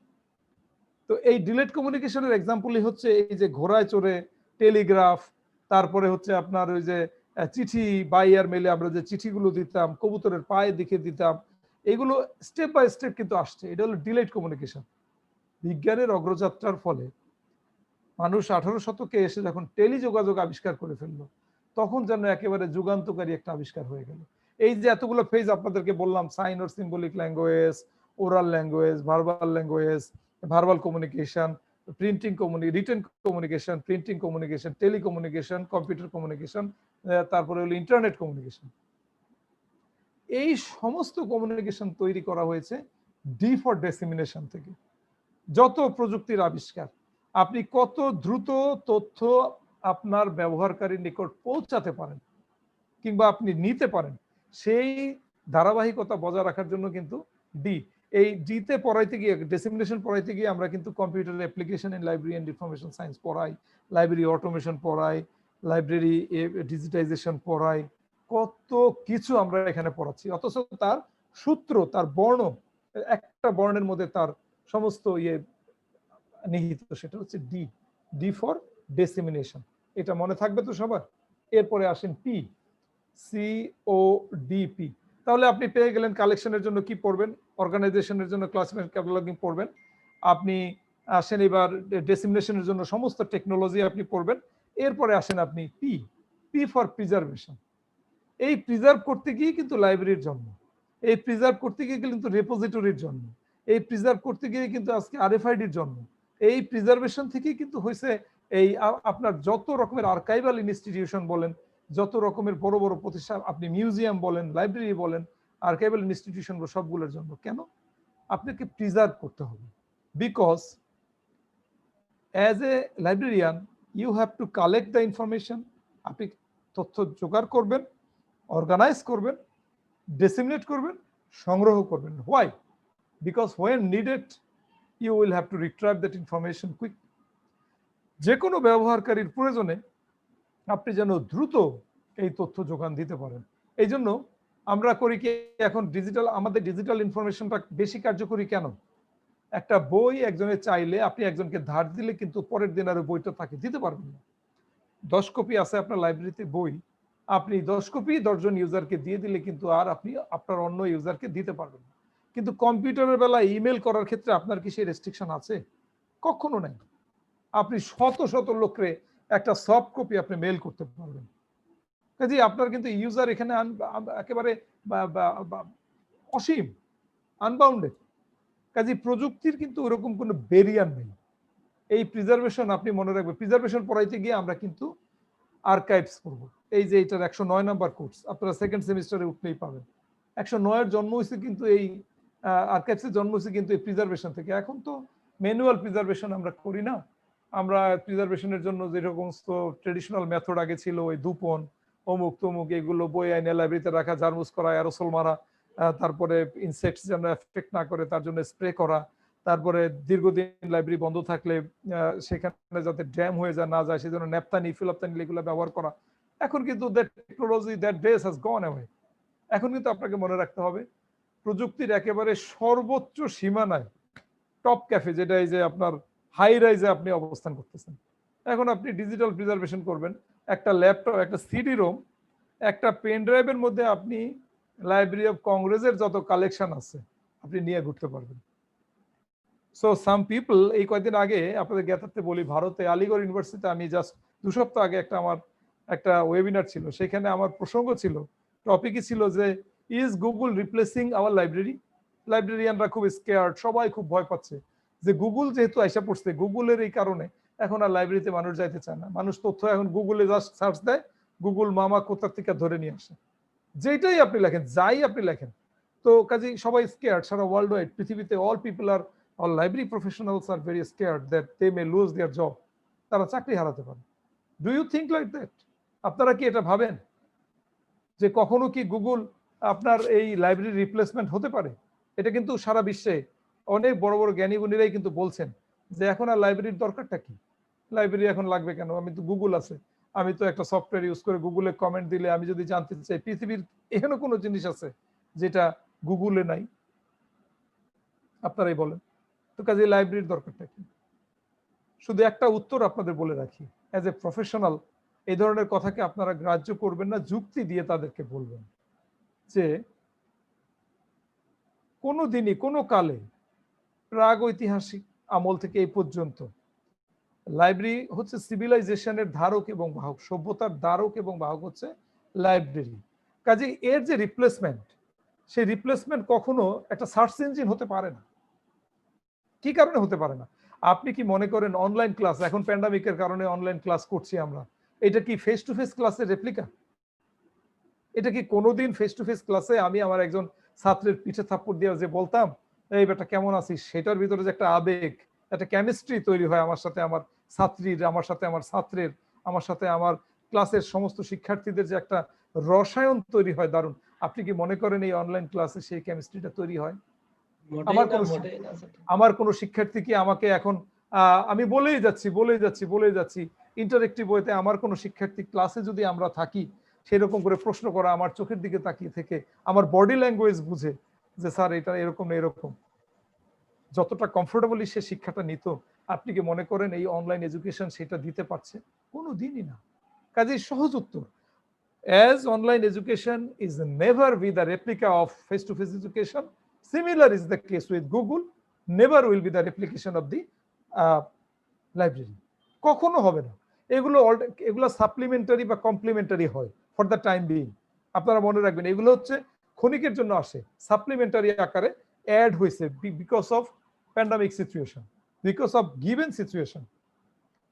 তো এই ডিলেট কমিউনিকেশনের এক্সাম্পলই হচ্ছে এই যে ঘোড়ায় চড়ে টেলিগ্রাফ, তারপরে হচ্ছে আপনার ওই যে চিঠি বাই এয়ার মেলে আমরা যে চিঠিগুলো দিতাম, কবুতরের পায়ে দেখে দিতাম, এগুলো স্টেপ বাই স্টেপ কিন্তু আসছে। এটা হলো ডিলেট কমিউনিকেশন। বিজ্ঞানের অগ্রযাত্রার ফলে মানুষ 18 শতকে এসে যখন টেলিযোগাযোগ আবিষ্কার করে ফেললো, তখন যেন একেবারে যুগান্তকারী একটা আবিষ্কার হয়ে গেল। এই যে এতগুলো ফেজ আপনাদেরকে বললাম, sign or symbolic language, oral language, verbal language, verbal communication, printing written communication, printing communication, telecommunication, computer communication, তারপরে হলো ইন্টারনেট কমিউনিকেশন। এই সমস্ত কমিউনিকেশন তৈরি করা হয়েছে ডি ফর ডেসিমিনেশন থেকে। যত প্রযুক্তির আবিষ্কার, আপনি কত দ্রুত তথ্য আপনার ব্যবহারকারীর নিকট পৌঁছাতে পারেন কিংবা আপনি নিতে পারেন, সেই ধারাবাহিকতা বজায় রাখার জন্য কিন্তু ডি, এই ডিতে পড়াইতে গিয়ে, ডেসিমিনেশন পড়াইতে গিয়ে আমরা কিন্তু computer application in library and information science পড়াই, লাইব্রেরি অটোমেশন পড়াই, লাইব্রেরি ডিজিটাইজেশন পড়াই, কত কিছু আমরা এখানে পড়াচ্ছি। অথচ তার সূত্র, তার বর্ণ, একটা বর্ণের মধ্যে তার সমস্ত নিহিত, সেটা হচ্ছে ডি, ডি ফর ডেসিমিনেশন। এটা মনে থাকবে তো সবার? এরপরে আসেন পি, CODP। তাহলে আপনি পেয়ে গেলেন কালেকশনের জন্য কি পড়বেন, অর্গানাইজেশনের জন্য ক্লাসিফিকেশন ক্যাটালগিং পড়বেন, আপনি আসেন এবার ডেসিমিনেশনের জন্য সমস্ত টেকনোলজি আপনি পড়বেন। এরপরে আসেন আপনি পি, পি ফর প্রিজার্ভেশন। এই প্রিজার্ভ করতে গিয়ে কিন্তু লাইব্রেরির জন্ম, এই প্রিজার্ভ করতে গিয়ে কিন্তু রেপোজিটরির জন্ম, এই প্রিজার্ভ করতে গিয়ে কিন্তু আজকে RFIDর জন্ম। এই প্রিজার্ভেশন থেকেই কিন্তু হয়েছে এই আপনার যত রকমের আর্কাইভাল ইনস্টিটিউশন বলেন, যত রকমের বড় বড় প্রতিষ্ঠান, আপনি মিউজিয়াম বলেন, লাইব্রেরি বলেন, আর্কাইভাল ইনস্টিটিউশন সবগুলোর জন্য। কেন? আপনাকে প্রিজার্ভ করতে হবে, because as a librarian you have to collect the information. আপনি তথ্য জোগাড় করবেন, অর্গানাইজ করবেন, ডিসেমিনেট করবেন, সংগ্রহ করবেন। Why? Because when needed you will have to retrieve that information quick. যে কোনো ব্যবহারকারীর প্রয়োজনে আপনি যেন দ্রুত এই তথ্য যোগান দিতে পারেন। এই জন্য আমরা করি কি, এখন ডিজিটাল, আমাদের ডিজিটাল ইনফরমেশনটা বেশি কার্যকরী কেন? একটা বই একজনের চাইলে আপনি একজনকে ধার দিলে কিন্তু পরের দিন আর বইটা তাকে দিতে পারবেন না। 10 কপি আছে আপনার লাইব্রেরিতে বই, আপনি 10 কপি 10 জন ইউজারকে দিয়ে দিলে কিন্তু আর আপনি আপনার অন্য ইউজারকে দিতে পারবেন না। কিন্তু কম্পিউটারের বেলায় ইমেল করার ক্ষেত্রে আপনার কি সেই রেস্ট্রিকশন আছে? কখনো নাই। আপনি শত শত লোককে একটা সফট কপি আপনি মেল করতে পারবেন। কাজে আপনার কিন্তু ইউজার এখানে একেবারে অসীম, আনবাউন্ডেড। কাজে প্রযুক্তির কিন্তু ওরকম কোনো ব্যারিয়ার নেই। এই প্রিজার্ভেশন আপনি মনে রাখবেন, প্রিজার্ভেশন পড়াইতে গিয়ে আমরা কিন্তু আর্কাইভস করব। এই যে এটার 109 নাম্বার কোর্স আপনারা সেকেন্ড সেমিস্টারে উঠলেই পাবেন। 109 জন্ম হয়েছে কিন্তু এই আর্কাইভসের জন্ম হয়েছে কিন্তু এই প্রিজার্ভেশন থেকে। এখন তো ম্যানুয়াল প্রিজার্ভেশন আমরা করি না, আমরা প্রিজার্ভেশনের জন্য যেরকম ট্রেডিশনাল মেথড আগে ছিল, ওই ধূপন, অমুক তমুক, এগুলো বই আইনে লাইব্রেরিতে রাখা, জার্মুস করা, অ্যারোসল মারা, তারপরে ইনসেক্টস যেন এফেক্ট না করে তার জন্য স্প্রে করা, তারপরে দীর্ঘদিন লাইব্রেরি বন্ধ থাকলে সেখানে যাতে ড্যাম হয়ে যায় না যায় সেজন্য ন্যাপথানি, ফিলপথানি এগুলো ব্যবহার করা। এখন কিন্তু that technology, that days has gone away. এখন কিন্তু আপনাকে মনে রাখতে হবে প্রযুক্তির একেবারে সর্বোচ্চ সীমানায় টপ ক্যাফে, যেটা এই যে আপনার হাই রাইজে আপনি অবস্থান করতেছেন। এখন আপনি ডিজিটাল প্রিজার্ভেশন করবেন, একটা ল্যাপটপ, একটা সিডি রোম, একটা পেন ড্রাইভের মধ্যে আপনি লাইব্রেরি অফ কংগ্রেসের যত কালেকশন আছে আপনি নিয়ে ঘুরতে পারবেন। সো সাম পিপল, এই কয়েকদিন আগে আপনাদের জ্ঞাতার্থে বলি, ভারতে আলিগড় ইউনিভার্সিটিতে আমি জাস্ট 2 সপ্তাহ আগে আমার একটা ওয়েবিনার ছিল, সেখানে আমার প্রসঙ্গ ছিল, টপিকই ছিল যে is Google replacing our library. লাইব্রেরিয়ানরা খুব স্কেয়ার্ড, সবাই খুব ভয় পাচ্ছে যে গুগল যেহেতু আইসা পড়ছে, গুগলের এই কারণে এখন আর লাইব্রেরিতে মানুষ যাইতে চায় না। মানুষ তথ্য এখন গুগলে জাস্ট সার্চ দেয়, গুগল মামা কোথা থেকে ধরে নিয়ে আসে, যেটাই আপনি লেখেন, যাই আপনি লেখেন। তো কাজেই সবাই স্কেয়ার্ড, সারা ওয়ার্ল্ড ওয়াইড পৃথিবীতে all people R, all library professionals are very scared that they may lose their job. তারা চাকরি হারাতে পারে। Do you think like that? আপনারা কি এটা ভাবেন যে কখনো কি গুগল আপনার এই লাইব্রেরি রিপ্লেসমেন্ট হতে পারে? এটা কিন্তু সারা বিশ্বে অনেক বড় বড় জ্ঞানী গুণীরাই কিন্তু বলছেন যে এখন আর লাইব্রেরির দরকারটা কি, লাইব্রেরি এখন লাগবে কেন, আমি তো গুগল আছে, আমি তো একটা সফটওয়্যার ইউজ করে গুগলে কমেন্ট দিলে আমি যদি জানতে চাই পৃথিবীর এখানে কোনো জিনিস আছে যেটা গুগলে নাই? আপনারাই বলেন তো, কাজে লাইব্রেরির দরকারটা কি? শুধু একটা উত্তর আপনাদের বলে রাখি, অ্যাজ এ প্রফেশনাল এই ধরনের কথাকে আপনারা গ্রাহ্য করবেন না, যুক্তি দিয়ে তাদেরকে বলবেন যে কোনো দিনই কোনো কালে প্রাগৈতিহাসিক আমল থেকে এই পর্যন্ত লাইব্রেরি হচ্ছে সিভিলাইজেশনের ধারক এবং বাহক, সভ্যতার ধারক এবং বাহক হচ্ছে লাইব্রেরি। কাজে এর যে রিপ্লেসমেন্ট, সেই রিপ্লেসমেন্ট কখনো একটা সার্চ ইঞ্জিন হতে পারে না। কি কারণে হতে পারে না? আপনি কি মনে করেন অনলাইন ক্লাস, এখন প্যান্ডামিকের কারণে অনলাইন ক্লাস করছি আমরা, এটা কি ফেস টু ফেস ক্লাসের রেপ্লিকা? এটা কি কোনোদিন ফেস টু ফেস ক্লাসে আমি আমার একজন ছাত্রের পিঠে থাপ্পড় দিয়ে যে বলতাম এই বেটা কেমন আছিস, সেটার ভিতরে যে একটা আবেগ, একটা কেমিস্ট্রি তৈরি হয় আমার সাথে আমার ছাত্রীর, আমার সাথে আমার ছাত্রের, আমার সাথে আমার ক্লাসের সমস্ত শিক্ষার্থীদের যে একটা রসায়ন তৈরি হয় দারুণ, আপনি কি মনে করেন এই অনলাইন ক্লাসে সেই কেমিস্ট্রিটা তৈরি হয়? আমার কোনো শিক্ষার্থী কি আমাকে এখন আমি বলেই যাচ্ছি ইন্টারেক্টিভ ওয়েতে আমার কোনো শিক্ষার্থী ক্লাসে যদি আমরা থাকি সেরকম করে প্রশ্ন করা, আমার চোখের দিকে তাকিয়ে থেকে আমার বডি ল্যাঙ্গুয়েজ বুঝে যে স্যার এটা এরকম না এরকম, যতটা কমফোর্টেবলি সে শিক্ষাটা নিত, আপনি কি মনে করেন এই অনলাইন এডুকেশন সেটা দিতে পারছে? কোনো দিনই না। কাজেই সহজ উত্তর, as online education is never be the replica of face-to-face education, similar is the case with Google, never will be the replication of the library. কখনো হবে না। এগুলো সাপ্লিমেন্টারি বা কমপ্লিমেন্টারি হয় ফর দ্য টাইম বিং। আপনারা মনে রাখবেন এগুলো হচ্ছে ক্ষণিকের জন্য আসে, সাপ্লিমেন্টারি আকারে অ্যাড হয়েছে because of pandemic situation, because of given situation.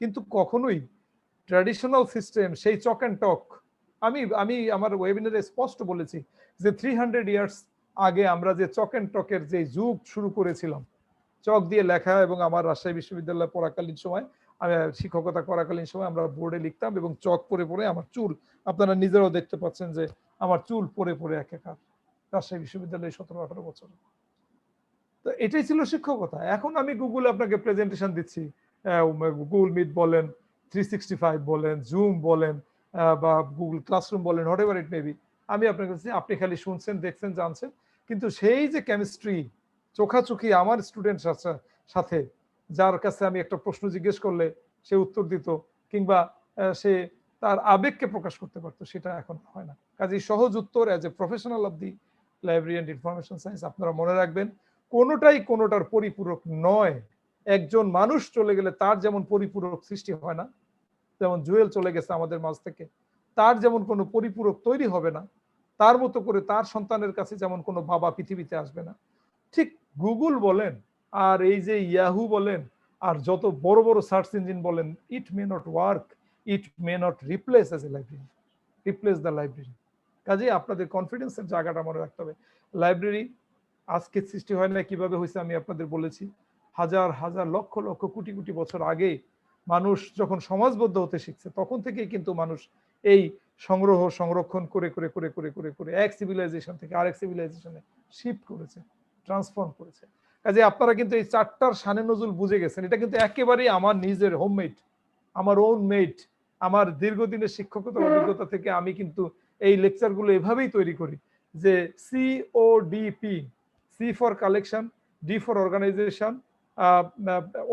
কিন্তু কখনোই ট্র্যাডিশনাল সিস্টেম সেই চক অ্যান্ড টক, আমি আমার ওয়েবিনারে স্পষ্ট বলেছি যে 300 ইয়ার্স আগে আমরা যে চক অ্যান্ড টকের যে যুগ শুরু করেছিলাম, চক দিয়ে লেখা, এবং আমার রাজশাহী বিশ্ববিদ্যালয়ে পড়াকালীন সময়, আমি শিক্ষকতা করাকালীন সময় আমরা বোর্ডে লিখতাম এবং চক পরে পরে আমার চুল, আপনারা নিজেরাও দেখতে পাচ্ছেন যে আমার চুল পরে পরে একাকার, রাজশাহী বিশ্ববিদ্যালয়ে 17-18 বছর। তো এটাই ছিল শিক্ষকতা। এখন আমি গুগলে আপনাকে প্রেজেন্টেশন দিচ্ছি, গুগল মিট বলেন, 365 বলেন, জুম বলেন, বা গুগল ক্লাসরুম বলেন, what ever it may B, আমি আপনার কাছে, আপনি খালি শুনছেন, দেখছেন, জানছেন, কিন্তু সেই যে কেমিস্ট্রি চোখাচোখি আমার স্টুডেন্ট সাথে, যার কাছে আমি একটা প্রশ্ন জিজ্ঞেস করলে সে উত্তর দিত, কিংবা সে তার আবেগকে প্রকাশ করতে পারতো, সেটা এখন হয় না। কাজেই সহজ উত্তর, as a professional of the library and information science, আপনারা মনে রাখবেন কোনোটাই কোনোটার পরিপূরক নয়। একজন মানুষ চলে গেলে তার যেমন পরিপূরক সৃষ্টি হয় না, যেমন জুয়েল চলে গেছে আমাদের মাঝ থেকে, তার যেমন কোনো পরিপূরক তৈরি হবে না, তার মতো করে তার সন্তানের কাছে যেমন কোনো বাবা পৃথিবীতে আসবে না, ঠিক গুগল বলেন আর এই যে ইয়াহু বলেন আর যত বড় বড় সার্চ ইঞ্জিন বলেন, it may not work, it may not replace as a library, replace the library. কাজেই আপনাদের কনফিডেন্সের জায়গাটা মনে রাখতে হবে। লাইব্রেরি আজকে সৃষ্টি হয় না, কিভাবে হয়েছে আমি আপনাদের বলেছি, হাজার হাজার লক্ষ লক্ষ কোটি কোটি বছর আগে মানুষ যখন সমাজবদ্ধ হতে শিখছে, তখন থেকেই কিন্তু মানুষ এই সংগ্রহ সংরক্ষণ করে করে করে করে করে করে এক সিভিলাইজেশন থেকে আরেক সিভিলাইজেশনে শিফট করেছে, ট্রান্সফর্ম করেছে। কাজে আপনারা কিন্তু এই চারটার শানে নজুল বুঝে গেছেন। এটা কিন্তু একেবারেই আমার নিজের হোমমেড, আমার ওন মেড, আমার দীর্ঘদিনের শিক্ষকতার অভিজ্ঞতা থেকে আমি কিন্তু এই লেকচারগুলো এভাবেই তৈরি করি যে CODP, C for collection, D for organization,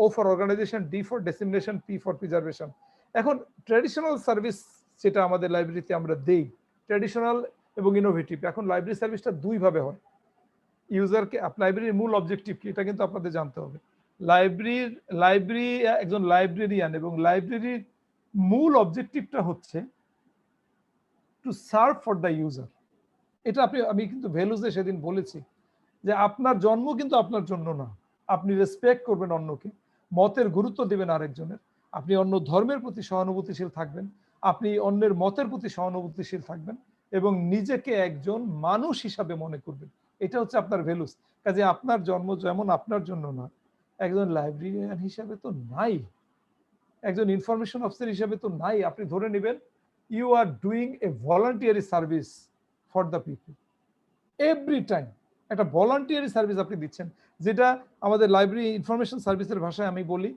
O for organization, D for dissemination, P for preservation. এখন ট্র্যাডিশনাল সার্ভিস যেটা আমাদের লাইব্রেরিতে আমরা দেই, ট্র্যাডিশনাল এবং ইনোভেটিভ, এখন লাইব্রেরি সার্ভিসটা দুই ভাবে হয়। ইউজারকে, লাইব্রেরির মূল অবজেক্টিভ কি এটা কিন্তু আপনাদের জানতে হবে। লাইব্রেরি একজন লাইব্রেরিয়ান এবং লাইব্রেরির মূল অবজেক্টিভটা হচ্ছে to serve for the user. এটা আমি কিন্তু ভ্যালুজে সেদিন বলেছি যে আপনার জন্ম কিন্তু আপনার জন্য না, আপনি রেসপেক্ট করবেন অন্যকে, মতের গুরুত্ব দিবেন আরেকজনের, আপনি অন্য ধর্মের প্রতি সহানুভূতিশীল থাকবেন, আপনি অন্যের মতের প্রতি সহানুভূতিশীল থাকবেন এবং নিজেকে একজন মানুষ হিসাবে মনে করবেন। এটা হচ্ছে আপনার ভ্যালুস। কাজে আপনার জন্ম যেমন আপনার জন্য না, একজন লাইব্রেরিয়ান হিসাবে তো নাই, একজন ইনফরমেশন অফিসার হিসাবে তো নাই। আপনি ধরে নেবেন you are doing a voluntary service for the people every time, একটা ভলান্টিয়ারি সার্ভিস আপনি দিচ্ছেন, যেটা আমাদের লাইব্রেরি ইনফরমেশন সার্ভিসের ভাষায় আমি বলি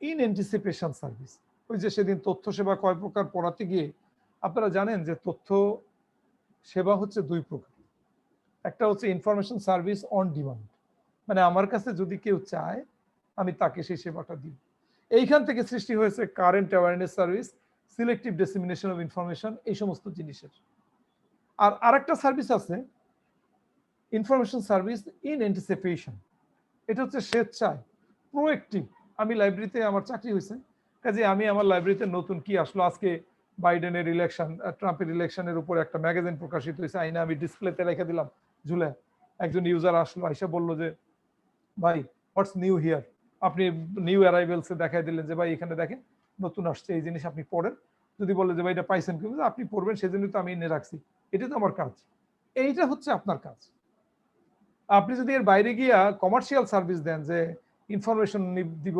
ইন অ্যান্টিসিপেশন সার্ভিস। ওই যে সেদিন তথ্য সেবা কয় প্রকার পড়াতে গিয়ে আপনারা জানেন যে তথ্য সেবা হচ্ছে দুই প্রকার। একটা হচ্ছে ইনফরমেশন সার্ভিস অন ডিমান্ড, মানে আমার কাছে যদি কেউ চায় আমি তাকে সেই সেবাটা দিব। এইখান থেকে সৃষ্টি হয়েছে current awareness service, selective dissemination of information, এই সমস্ত জিনিসের। আর আরেকটা সার্ভিস আছে ইনফরমেশন সার্ভিস ইন অ্যান্টিসিপেশন, এটা হচ্ছে স্বেচ্ছায় প্রোয়েক্টিভ। আমি লাইব্রেরিতে, আমার চাকরি হয়েছে, কাজে আমি আমার লাইব্রেরিতে নতুন কি আসলো, আজকে বাইডেনের ইলেকশন, ট্রাম্পের ইলেকশনের উপর একটা ম্যাগাজিন প্রকাশিত হয়েছে, আইনা আমি ডিসপ্লেতে রেখে দিলাম ঝুলে। একজন ইউজার আসলো, আইসা বললো যে ভাই হোয়াটস নিউ হিয়ার, আপনি নিউ অ্যারাইভেলসে দেখাই দিলেন যে ভাই এখানে দেখেন নতুন আসছে এই জিনিস, আপনি পড়েন। যদি বলে যে ভাই এটা পাইছেন কি, আপনি পড়বেন, সেজন্য তো আমি এনে রাখছি, এটা তো আমার কাজ। এইটা হচ্ছে আপনার কাজ। আপনি যদি এর বাইরে গিয়া কমার্শিয়াল সার্ভিস দেন, যে ইনফরমেশন দিব,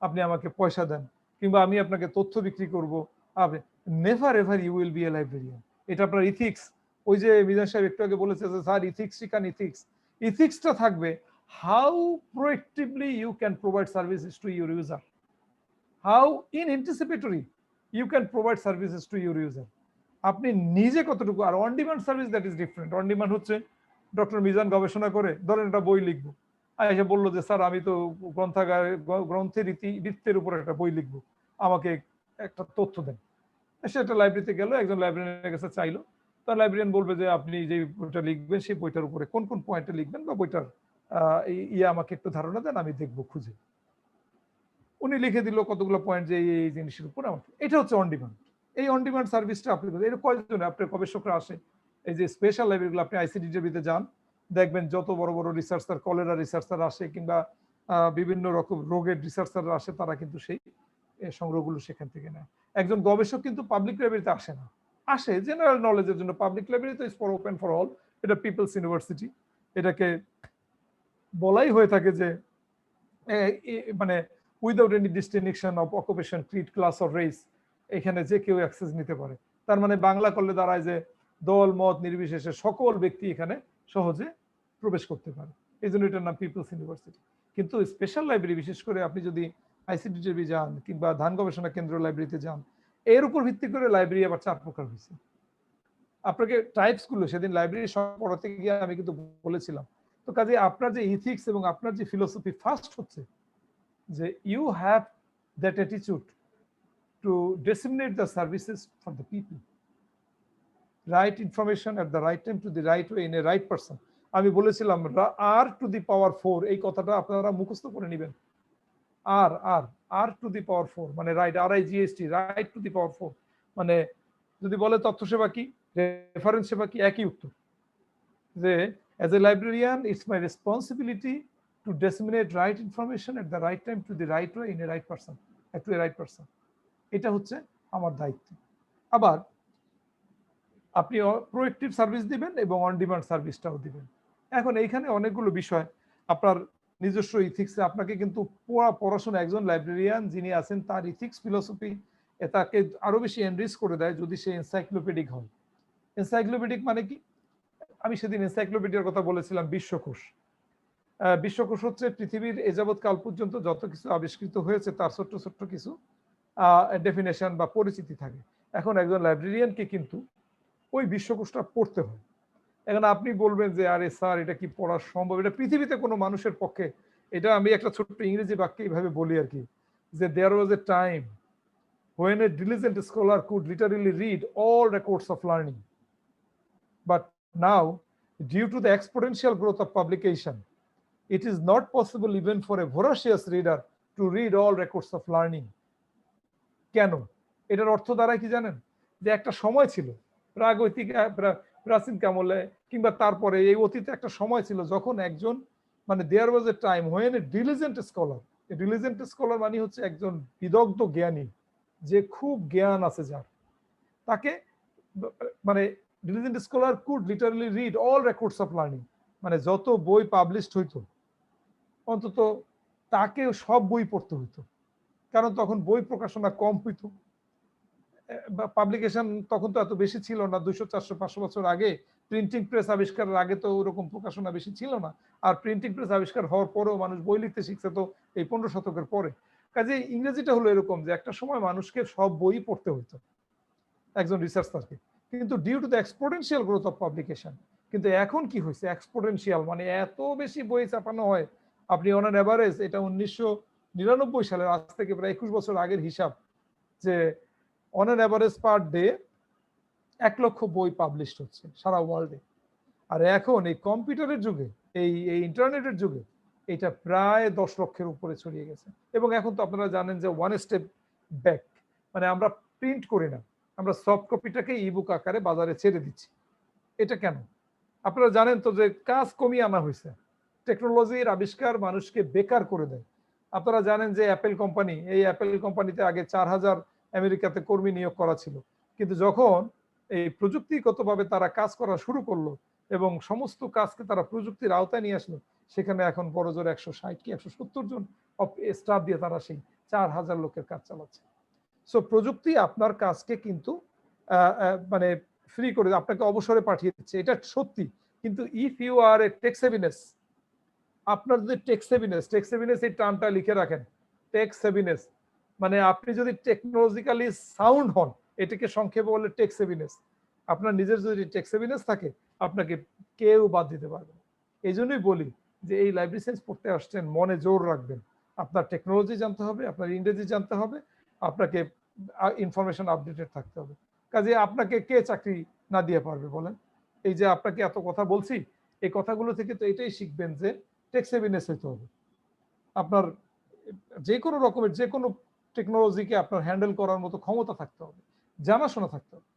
আপনি আমাকে পয়সা দেন, কিংবা আমি আপনাকে তথ্য বিক্রি করবো, আপনি never ever you will be a librarian. এটা আপনার ইথিক্স, ওই যে মিজান সাহেব একটু আগে বলেছে যে স্যার ইথিক্স শিখান, ইথিক্সটা থাকবে how proactively you can provide services to your user, how in anticipatory you can provide services to your user. আপনি নিজে কতটুকু। আর on demand service that is different. On demand হচ্ছে ডক্টর মিজান গবেষণা করে ধরেন একটা বই লিখবো, এসে বললো যে স্যার আমি তো গ্রন্থাগার গ্রন্থের বৃত্তের উপর একটা বই লিখবো, আমাকে একটা তথ্য দেন। সেটা লাইব্রেরিতে গেল, একজন লাইব্রেরিয়ানের কাছে চাইলো, তার লাইব্রেরিয়ান বলবে যে আপনি যে বইটা লিখবেন সেই বইটার উপরে কোন কোন পয়েন্টে লিখবেন, বা বইটার আমাকে একটু ধারণা দেন, আমি দেখবো খুঁজে। উনি লিখে দিল কতগুলো পয়েন্ট যে এই জিনিসের উপর আমাকে। এটা হচ্ছে অন ডিমান্ড। এই অন ডিমান্ড সার্ভিসটা আপনি এর কয়জনে আপনার গবেষকরা আসে, এই যে স্পেশাল লাইব্রেরিগুলো, আপনি আইসিডিডিতে যান, দেখবেন যত বড় বড় রিসার্চার, কলেরা রিসার্চার আসে, কিংবা বিভিন্ন রকম রোগের রিসার্চার আসে, তারা কিন্তু সেই সংগ্রহগুলো সেখান থেকে নেয়। একজন গবেষক কিন্তু পাবলিক লাইব্রেরিতে আসে না, আসে জেনারেল নলেজের জন্য। পাবলিক লাইব্রেরি তো is for open for all, এটা পিপলস ইউনিভার্সিটি, এটাকে বলাই হয়ে থাকে যে মানে without any distinction of occupation, creed, class or race, এখানে যে কেউ অ্যাক্সেস নিতে পারে। তার মানে বাংলা করলে দাঁড়ায় যে দল মত নির্বিশেষে সকল ব্যক্তি এখানে সহজে প্রবেশ করতে পারে, এই জন্য এটার নাম পিপলস ইউনিভার্সিটি। কিন্তু স্পেশাল লাইব্রেরি, বিশেষ করে আপনি যদি আইসিডিডিবি যান কিংবা ধান গবেষণা কেন্দ্র লাইব্রেরিতে যান, এর উপর ভিত্তি করে লাইব্রেরি আবার 4 প্রকার হয়েছে। আপনাকে টাইপস গুলো সেদিন লাইব্রেরি পড়াতে গিয়ে আমি কিন্তু বলেছিলাম। তো কাজে আপনার যে ইথিক্স এবং আপনার যে ফিলোসফি, ফার্স্ট হচ্ছে যে you have that attitude to disseminate the services for the people, right information at the right time to the right way in a right person. আমি বলেছিলাম আর টু দি পাওয়ার 4, এই কথাটা আপনারা মুখস্থ করে নেবেন। আর আর আর টু দি পাওয়ার 4 মানে right, RIGHT, right to the power 4। মানে যদি বলে তথ্য সেবা কি, রেফারেন্স সেবা কি, একই উত্তর, যে as a librarian it's my responsibility to disseminate right information at the right time to the right way in a right person, to a right person। এটা হচ্ছে আমার দায়িত্ব। আবার আপনি প্রোয়েক্টিভ সার্ভিস দিবেন এবং অন ডিমান্ড সার্ভিসটাও দিবেন। এখন এইখানে অনেকগুলো বিষয়, আপনার নিজস্ব ইথিক্সে আপনাকে কিন্তু পড়াশোনা, একজন লাইব্রেরিয়ান যিনি আছেন তার ইথিক্স ফিলোসফি তাকে আরো বেশি এনরিচ করে দেয় যদি সে এনসাইক্লোপিডিক হয়। এনসাইক্লোপিডিক মানে কি, আমি সেদিন এনসাইক্লোপিডিয়ার কথা বলেছিলাম, বিশ্বকোষ। বিশ্বকোষ হচ্ছে পৃথিবীর এ যাবৎ কাল পর্যন্ত যত কিছু আবিষ্কৃত হয়েছে তার ছোট্ট ছোট্ট কিছু ডেফিনেশন বা পরিচিতি থাকে। এখন একজন লাইব্রেরিয়ানকে কিন্তু ওই বিশ্বকোষটা পড়তে হয়। এখন আপনি বলবেন যে আরে স্যার এটা কি পড়া সম্ভব, এটা পৃথিবীতে কোনো মানুষের পক্ষে। এটা আমি একটা ছোট্ট ইংরেজি বাক্যে এইভাবে বলি আর কি, যে there was a time when a diligent scholar could literally read all records of learning, but now due to the exponential growth of publication it is not possible even for a voracious reader to read all records of learning। কেন? এটার অর্থ দ্বারা কি জানেন, যে একটা সময় ছিল প্রাগৈতিক প্রাচীন কামলে কিংবা তারপরে এই অতীতে একটা সময় ছিল যখন একজন মানে there was a time when a diligent scholar, a diligent scholar মানে হচ্ছে একজন বিদগ্ধ জ্ঞানী, যে খুব জ্ঞান আছে যার, তাকে মানে diligent scholar could literally read all records of learning, মানে যত বই পাবলিশড হইতো অন্তত তাকে সব বই পড়তে হইতো, কারণ তখন বই প্রকাশনা কম হইতো, পাবলিকেশন তখন তো এত বেশি ছিল না। 200, 400, 500 বছর আগে প্রিন্টিং প্রেস আবিষ্কারের আগে তো ওরকম প্রকাশনা বেশি ছিল না। আর প্রিন্টিং প্রেস আবিষ্কার হওয়ার পরেও মানুষ বই লিখতে শিখছে তো এই 15 শতকের পরে। কাজে ইংরেজিটা হলো এরকম যে একটা সময় মানুষকে সব বই পড়তে হইতো একজন রিসার্চারকে, কিন্তু due to the exponential growth of publication. কিন্তু এখন কি হয়েছে, এক্সপোনেনশিয়াল মানে এত বেশি বই ছাপানো হয়। আপনি অন অ্যান এভারেজ, এটা 99 সালের, আজ থেকে প্রায় 21 বছর আগের হিসাব, যে on an average per day 1 লক্ষ বই পাবলিশ হচ্ছে সারা ওয়ার্ল্ডে। আর এখন এই কম্পিউটারের যুগে, এই ইন্টারনেটের যুগে এটা প্রায় 10 লক্ষের উপরে ছড়িয়ে গেছে। এবং এখন তো আপনারা জানেন যে ওয়ান স্টেপ ব্যাক, মানে আমরা প্রিন্ট করি না, আমরা সফট কপিটাকে ইবুক আকারে বাজারে ছেড়ে দিচ্ছি। এটা কেন? আপনারা জানেন তো যে কাজ কমিয়ে আনা হয়েছে। টেকনোলজির আবিষ্কার মানুষকে বেকার করে দেয়। আপনারা জানেন যে অ্যাপেল কোম্পানি, এই অ্যাপেল কোম্পানিতে আগে 4000 আমেরিকাতে কর্মী নিয়োগ করা ছিল, কিন্তু যখন এই প্রযুক্তিগতভাবে তারা কাজ করা শুরু করলো এবং সমস্ত কাজকে তারা প্রযুক্তির আওতায় নিয়ে আসলো, সেখানে এখন বড় জোর 160 কি 170 জন স্টাফ দিয়ে তারা সেই 4000 লোকের কাজ চালাচ্ছে। সো প্রযুক্তি আপনার কাজকে কিন্তু মানে ফ্রি করে, আপনাকে অবসরে পাঠিয়ে দিচ্ছে, এটা সত্যি। কিন্তু if you are a tech savviness, আপনার যদি টেক সেভিনেস এই টার্মটা লিখে রাখেন, টেক সেভিনেস মানে আপনি যদি টেকনোলজিক্যালি সাউন্ড হন, এটাকে সংক্ষেপে বলে টেক সেভিনেস। আপনার নিজের যদি টেক সেভিনেস থাকে, আপনাকে কেউ বাদ দিতে পারবে না। এই জন্যই বলি যে এই লাইব্রেরি সায়েন্স পড়তে আসছেন, মনে জোর রাখবেন, আপনার টেকনোলজি জানতে হবে, আপনার ইংরেজি জানতে হবে, আপনাকে ইনফরমেশন আপডেটেড থাকতে হবে। কাজে আপনাকে কে চাকরি না দিয়ে পারবে বলেন? এই যে আপনাকে এত কথা বলছি, এই কথাগুলো থেকে তো এটাই শিখবেন যে টেক সেভিনেস হতে হবে। আপনার যে কোনো রকমের যে কোনো টেকনোলজিকে আপনার হ্যান্ডেল করার মতো ক্ষমতা থাকতে হবে, জানাশোনা থাকতে হবে।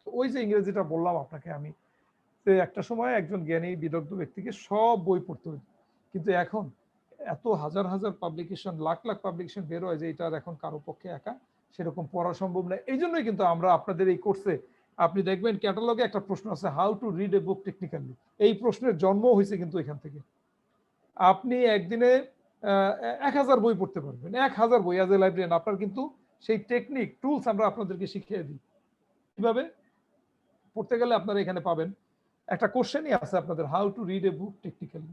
তো ওই যে ইংরেজিটা বললাম আপনাকে আমি, তো একটা সময় একজন জ্ঞানী বিদগ্ধ ব্যক্তিকে সব বই পড়তে হতো, কিন্তু এখন এত হাজার হাজার পাবলিকেশন, লাখ লাখ পাবলিকেশন বের হয় যে এটার এখন কারো পক্ষে একা সেরকম পড়া সম্ভব না। এই জন্যই কিন্তু আমরা আপনাদের এই কোর্সে, আপনি দেখবেন ক্যাটালগে একটা প্রশ্ন আছে, how to read a book technically. এই প্রশ্নের জন্ম হয়েছে কিন্তু এখান থেকে। আপনি একদিনে 1000 বই পড়তে পারবেন, 1000 বই অ্যাজ এ লাইব্রেরিয়ান। আপনার কিন্তু সেই টেকনিক টুলস আমরা আপনাদেরকে শিখিয়ে দিই কিভাবে পড়তে গেলে আপনারা এখানে পাবেন। একটা কোশ্চেনই আছে আপনাদের, how to read a book technically,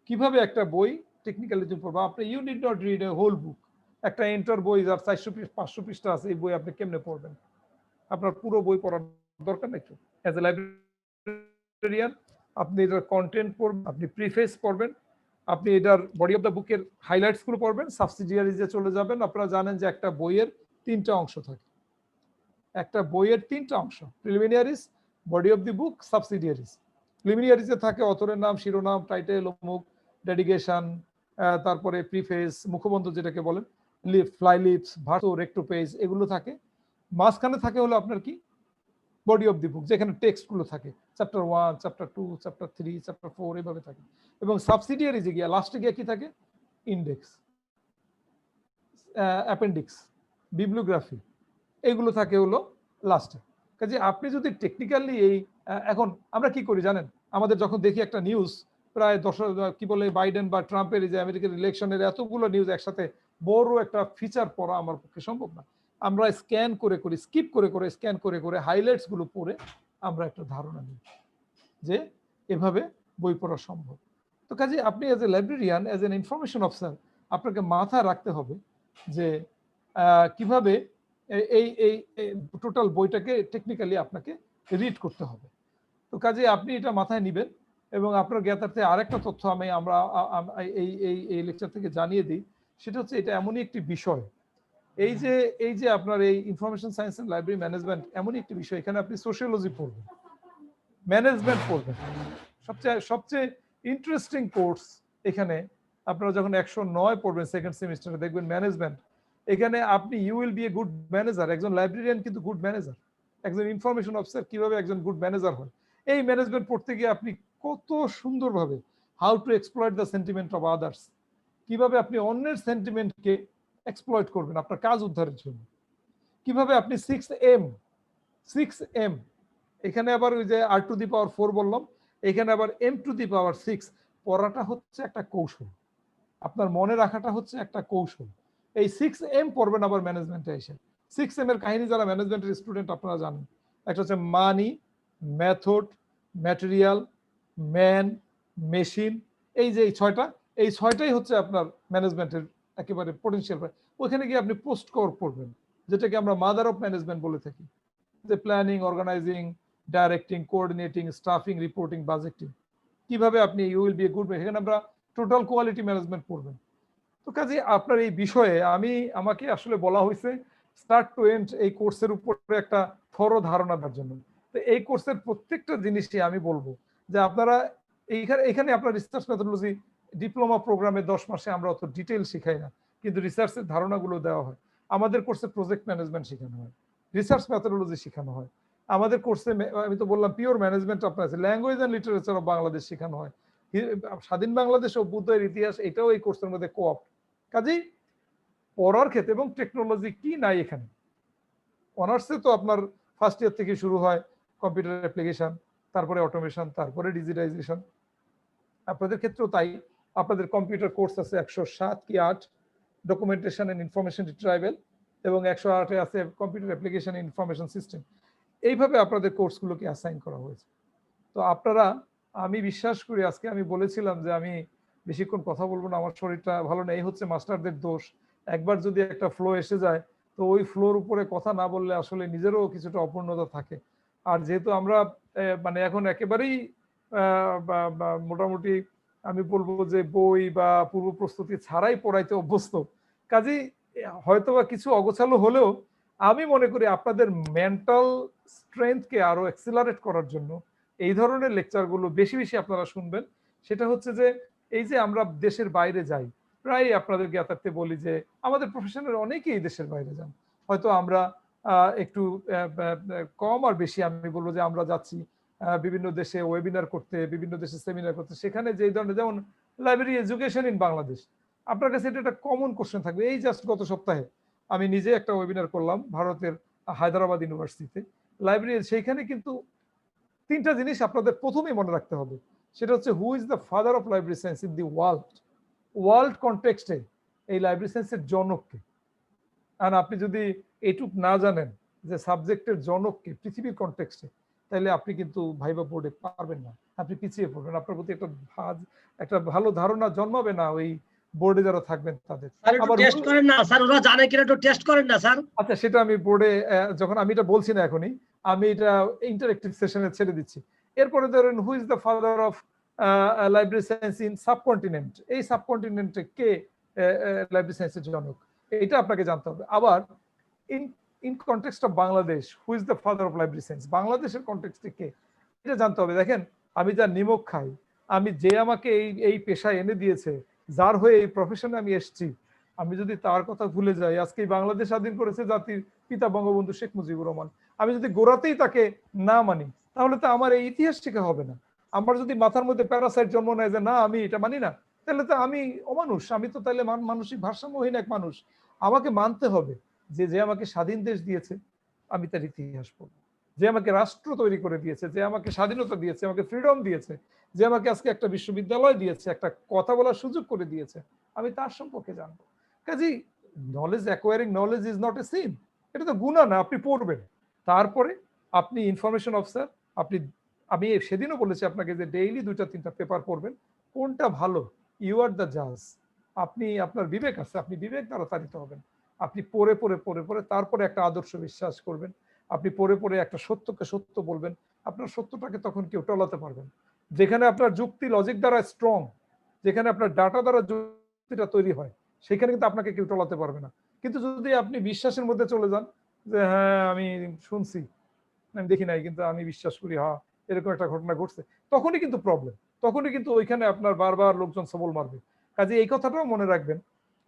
কিভাবে একটা বই টেকনিক্যালি তুমি পড়বা। আপনি you need not read a whole book. একটা এন্টার বই যার 400 500 পৃষ্ঠা আছে, এই বই আপনি কেমনে পড়বেন? আপনার পুরো বই পড়ার দরকার নেই। অ্যাজ এ লাইব্রেরিয়ান আপনি এটার কন্টেন্ট পড়বেন, আপনি প্রিফেস পড়বেন, আপনি এটার বডি অফ দ্য বুকের হাইলাইটস গুলো পড়বেন, সাবসিডিয়ারিজে চলে যাবেন। আপনারা জানেন যে একটা বইয়ের 3টা অংশ থাকে, একটা বইয়ের 3টা অংশ, preliminaries, body of the book, subsidiaries. প্রিলিমিনারিজে থাকে অথরের নাম, শিরোনাম, টাইটেল, অমুক, ডেডিকেশন, তারপরে প্রিফেস, মুখবন্ধ যেটাকে বলেন, ফ্লাই লিপস, ভার্সো, রেক্টো পেজ, এগুলো থাকে। মাঝখানে থাকে হলো আপনার কি, বডি অফ দি বুক, যেখানে টেক্সট গুলো থাকে, চ্যাপ্টার 1, চ্যাপ্টার 2, চ্যাপ্টার 3, চ্যাপ্টার 4, এভাবে থাকে। এবং সাবসিডিয়ারিজে গিয়ে লাস্টে গিয়ে কি থাকে, ইন্ডেক্স, অ্যাপেন্ডিক্স, বিবলিওগ্রাফি, এগুলো থাকে হলো লাস্টে। কাজে আপনি যদি টেকনিক্যালি এই এখন আমরা কি করি জানেন, আমাদের যখন দেখি একটা নিউজ, প্রায় 10 কি বলে বাইডেন বা ট্রাম্পের যে আমেরিকার ইলেকশনের এতগুলো নিউজ একসাথে বড় একটা ফিচার পড়া আমার পক্ষে সম্ভব না। আমরা স্ক্যান করে করে, স্কিপ করে করে, স্ক্যান করে করে হাইলাইটস গুলো পড়ে আমরা একটা ধারণা নিই যে এভাবে বই পড়া সম্ভব। তো কাজে আপনি as a librarian, age N information officer, আপনাকে মাথায় রাখতে হবে যে কিভাবে এই এই টোটাল বইটাকে টেকনিক্যালি আপনাকে রিড করতে হবে। তো কাজে আপনি এটা মাথায় নিবেন। এবং আপনার জ্ঞাতার্থে আরেকটা তথ্য আমরা এই লেকচার থেকে জানিয়ে দিই, সেটা হচ্ছে এটা এমনই একটি বিষয়, এই যে আপনার এই information science and library management এমনই একটি বিষয়, এখানে আপনি সোশিওলজি পড়বেন, ম্যানেজমেন্ট পড়বেন, সবচেয়ে ইন্টারেস্টিং কোর্স এখানে। আপনারা যখন 109 পড়বেন সেকেন্ড সেমিস্টারে, দেখবেন ম্যানেজমেন্ট। এখানে আপনি you will be a good manager. একজন লাইব্রেরিয়ান কিন্তু গুড ম্যানেজার, একজন ইনফরমেশন অফিসার কিভাবে একজন গুড ম্যানেজার হয়, এই ম্যানেজমেন্ট পড়তে গিয়ে আপনি কত সুন্দরভাবে how to exploit the sentiment of others, কিভাবে আপনি অন্যের সেন্টিমেন্টকে এক্সপ্লয়েট করবেন আপনার কাজ উদ্ধারের জন্য, কিভাবে আপনি 6M, এখানে আবার ওই যে R⁴ বললাম, এখানে আবার M⁶ পড়াটা হচ্ছে একটা কৌশল, আপনার মনে রাখাটা হচ্ছে একটা কৌশল। এই 6M পড়বেন আবার ম্যানেজমেন্টে এসে। 6M এর কাহিনী যারা ম্যানেজমেন্টের স্টুডেন্ট আপনারা জানেন, একটা হচ্ছে মানি, মেথড, ম্যাটেরিয়াল, ম্যান, মেশিন। এই যে এই ছয়টাই হচ্ছে আপনার ম্যানেজমেন্টের একেবারে পটেনশিয়াল। ওইখানে গিয়ে আপনি পোস্ট কোর পড়বেন, যেটাকে আমরা মাদার অফ ম্যানেজমেন্ট বলে থাকি, যে planning, organizing, directing, coordinating, staffing, reporting, budgeting, কিভাবে আপনি you will be a good, এখানে আমরা টোটাল কোয়ালিটি ম্যানেজমেন্ট পড়বেন। তো কাজে আপনার এই বিষয়ে আমাকে আসলে বলা হয়েছে স্টার্ট টু এন্ড এই কোর্সের উপরে একটা থরো ধারণা দেওয়ার জন্য। তো এই কোর্সের প্রত্যেকটা জিনিসই আমি বলবো যে আপনারা এখানে আপনার রিসার্চ মেথোডোলজি ডিপ্লোমা প্রোগ্রামে 10 মাসে আমরা অত ডিটেইল শিখাই না, কিন্তু রিসার্চের ধারণাগুলো দেওয়া হয়। আমাদের কোর্সে প্রজেক্ট ম্যানেজমেন্ট শেখানো হয়, রিসার্চ মেথোডোলজি শেখানো হয়। আমাদের কোর্সে আমি তো বললাম পিওর ম্যানেজমেন্ট আপনার আছে, language and literature of Bangladesh শেখানো হয়, স্বাধীন বাংলাদেশ ও অভ্যুদয়ের ইতিহাস, এটাও এই কোর্সের মধ্যে কোঅপ। কাজেই পড়ার ক্ষেত্রে এবং টেকনোলজি কি নাই এখানে। অনার্সে তো আপনার ফার্স্ট ইয়ার থেকে শুরু হয় কম্পিউটার অ্যাপ্লিকেশন, তারপরে অটোমেশন, তারপরে ডিজিটাইজেশন। আপনাদের ক্ষেত্রেও তাই। আপনাদের কম্পিউটার কোর্স আছে 107 কি 8, ডকুমেন্টেশন এন্ড ইনফরমেশন রিট্রাইভাল, এবং 108-এ আছে কম্পিউটার অ্যাপ্লিকেশন ইনফরমেশন সিস্টেম। এইভাবে আপনাদের কোর্সগুলোকে অ্যাসাইন করা হয়েছে। তো আপনারা, আমি বিশ্বাস করি, আজকে আমি বলেছিলাম যে আমি বেশিক্ষণ কথা বলবো না, আমার শরীরটা ভালো নেই, হচ্ছে মাস্টারদের দোষ। একবার যদি একটা ফ্লো এসে যায় তো ওই ফ্লোর উপরে কথা না বললে আসলে নিজেরও কিছুটা অপূর্ণতা থাকে। আর যেহেতু আমরা মানে এখন একেবারেই মোটামুটি আমি বলবো যে বই বা পূর্ব প্রস্তুতি ছাড়াই পড়াইতে অভ্যস্ত, কাজেই হয়তোবা কিছু অগোছালো হলেও আমি মনে করি আপনাদের মেন্টাল স্ট্রেংথকে আরো অ্যাক্সিলারেট করার জন্য এই ধরনের লেকচারগুলো বেশি বেশি আপনারা শুনবেন। সেটা হচ্ছে যে এই যে আমরা দেশের বাইরে যাই, প্রায় আপনাদের জ্ঞাতার্থে বলি যে আমাদের প্রফেশনের অনেকেই দেশের বাইরে যান। হয়তো আমরা একটু কম আর বেশি আমি বলবো যে আমরা যাচ্ছি বিভিন্ন দেশে ওয়েবিনার করতে, বিভিন্ন দেশে সেমিনার করতে, সেখানে যে ধরনের, যেমন লাইব্রেরি এডুকেশন ইন বাংলাদেশ, আপনার কাছে এটা একটা কমন কোশ্চেন থাকবে। এই জাস্ট গত সপ্তাহে আমি নিজে একটা ওয়েবিনার করলাম ভারতের হায়দ্রাবাদ ইউনিভার্সিটিতে লাইব্রেরি, সেইখানে কিন্তু 3টা জিনিস আপনাদের প্রথমেই মনে রাখতে হবে। সেটা হচ্ছে who is the father of library science in the world কনটেক্সটে এই লাইব্রেরি সায়েন্সের জনককে। আর আপনি যদি এটুক না জানেন যে সাবজেক্টের জনককে পৃথিবীর কনটেক্সটে, তাহলে আপনি কিন্তু ভাইবা বোর্ডে পারবেন না, আপনি পিছিয়ে পড়বেন। আপনার প্রতি একটা ভালো ধারণা জন্মাবে না ওই বোর্ডে যারা থাকবেন তাদের। আবার টেস্ট করেন না স্যার, ওরা জানে কিনা একটু টেস্ট করেন না স্যার। আচ্ছা, সেটা আমি বোর্ডে যখন আমি এটা বলছি না এখনই, আমি এটা ইন্টারেক্টিভ সেশনে ছেড়ে দিচ্ছি। এরপরে ধরেন হু is the father of library science in subcontinent, এই সাবকন্টিনেন্টে কে লাইব্রেরি সায়েন্সের জনক, এটা আপনাকে জানতে হবে। আবার in context of Bangladesh who is the father of library science, বাংলাদেশের কনটেক্সটে কে, এটা জানতে হবে। দেখেন, আমি যা নিমক খাই, আমি যে আমাকে এই পেশায় এনে দিয়েছে, যার হয়ে এই প্রফেশনে আমি এসেছি, আমি যদি তার কথা ভুলে যাই, আজকে বাংলাদেশ স্বাধীন করেছে জাতির পিতা বঙ্গবন্ধু শেখ মুজিবুর রহমান, আমি যদি গোড়াতেই তাকে না মানি, তাহলে তো আমার এই ইতিহাস শেখা হবে না। আমার যদি মাথার মধ্যে প্যারাসাইট জন্ম নেয় যে না আমি এটা মানি না, তাহলে তো আমি অমানুষ, আমি তো তাহলে মানসিক ভারসাম্যহীন এক মানুষ। আমাকে মানতে হবে যে আমাকে স্বাধীন দেশ দিয়েছে আমি তার ইতিহাস পড়ব, যে আমাকে রাষ্ট্র তৈরি করে দিয়েছে, যে আমাকে স্বাধীনতা দিয়েছে, আমাকে ফ্রিডম দিয়েছে, যে আমাকে আজকে একটা বিশ্ববিদ্যালয় দিয়েছে, একটা কথা বলার সুযোগ করে দিয়েছে, আমি তার সম্পর্কে জানবো। কাজেই knowledge acquiring knowledge is not a sin, এটা তো গুণা না, আপনি পড়বেন। তারপরে আপনি ইনফরমেশন অফিসার, আমি সেদিনও বলেছি আপনাকে যে ডেইলি 2-3টা পেপার পড়বেন, কোনটা ভালো ইউ আর দ্য জাজ। আপনি, আপনার বিবেক আছে, আপনি বিবেক দ্বারা তাড়িত হবেন। আপনি পড়ে পড়ে পড়ে পড়ে তারপরে একটা আদর্শ বিশ্বাস করবেন, আপনি পড়ে পড়ে একটা সত্যকে সত্য বলবেন, আপনার সত্যটাকে তখন কেউ টলাতে পারবেন। যেখানে আপনার যুক্তি লজিক দ্বারা স্ট্রং, যেখানে আপনার ডাটা দ্বারা যুক্তিটা তৈরি হয়, সেখানে কিন্তু আপনাকে কেউ টলাতে পারবে না। কিন্তু যদি আপনি বিশ্বাসের মধ্যে চলে যান যে হ্যাঁ আমি শুনছি, আমি দেখি নাই কিন্তু আমি বিশ্বাস করি, হ্যাঁ এরকম একটা ঘটনা ঘটছে, তখনই কিন্তু প্রবলেম, তখনই কিন্তু ওইখানে আপনার বারবার লোকজন সবল মারবে। কাজে এই কথাটাও মনে রাখবেন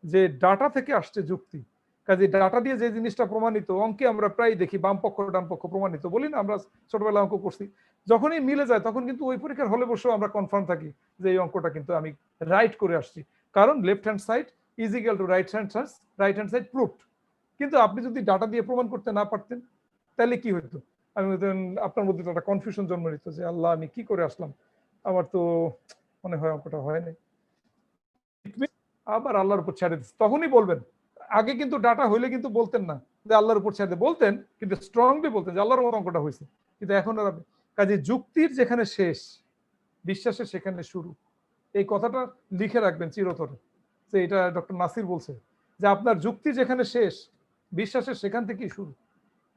যে ডাটা থেকে আসছে যুক্তি। কাজে ডাটা দিয়ে যে জিনিসটা প্রমাণিত, অঙ্কে আমরা প্রায় দেখি বাম পক্ষ ডান পক্ষ প্রমাণিত, বলি না আমরা ছোটবেলা অঙ্ক করছি, যখনই মিলে যায় তখন কিন্তু ওই পরীক্ষার হলে বসেও আমরা কনফার্ম থাকি যে এই অঙ্কটা কিন্তু আমি রাইট করে আসছি, কারণ left hand side is equal to right hand side proved. কিন্তু আপনি যদি ডাটা দিয়ে প্রমাণ করতে না পারতেন, তাহলে কি হতো? আপনার মধ্যে একটা কনফিউশন জন্ম নিত যে আল্লাহ আমি কি করে আসলাম, আমার তো মনে হয় অঙ্কটা হয় নাই, আবার আল্লাহর উপর ছেড়ে দিচ্ছে, তখনই বলবেন। আগে কিন্তু ডাটা হইলে কিন্তু বলতেন না যে আল্লাহর উপর ছেড়ে বলতেন, কিন্তু স্ট্রংলি বলতেন যে আল্লাহর মতো অঙ্কটা হয়েছে। কিন্তু এখন আর কাজে যুক্তির যেখানে শেষ, বিশ্বাসের সেখানে শুরু, এই কথাটা লিখে রাখবেন চিরতরে, যে এটা ডক্টর নাসির বলছে যে আপনার যুক্তি যেখানে শেষ, বিশ্বাসের সেখান থেকেই শুরু।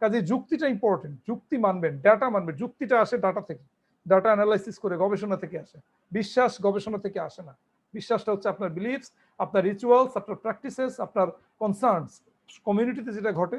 কাজে যুক্তিটা ইম্পর্টেন্ট, যুক্তি মানবেন, ডাটা মানবেন। যুক্তিটা আসে ডাটা থেকে, ডাটা অ্যানালাইসিস করে গবেষণা থেকে আসে, বিশ্বাস গবেষণা থেকে আসে না। বিশ্বাসটা হচ্ছে আপনার বিলিফস, আপনার রিচুয়ালস, আপনার প্র্যাকটিসেস, আপনার কনসার্নস, কমিউনিটিতে যেটা ঘটে,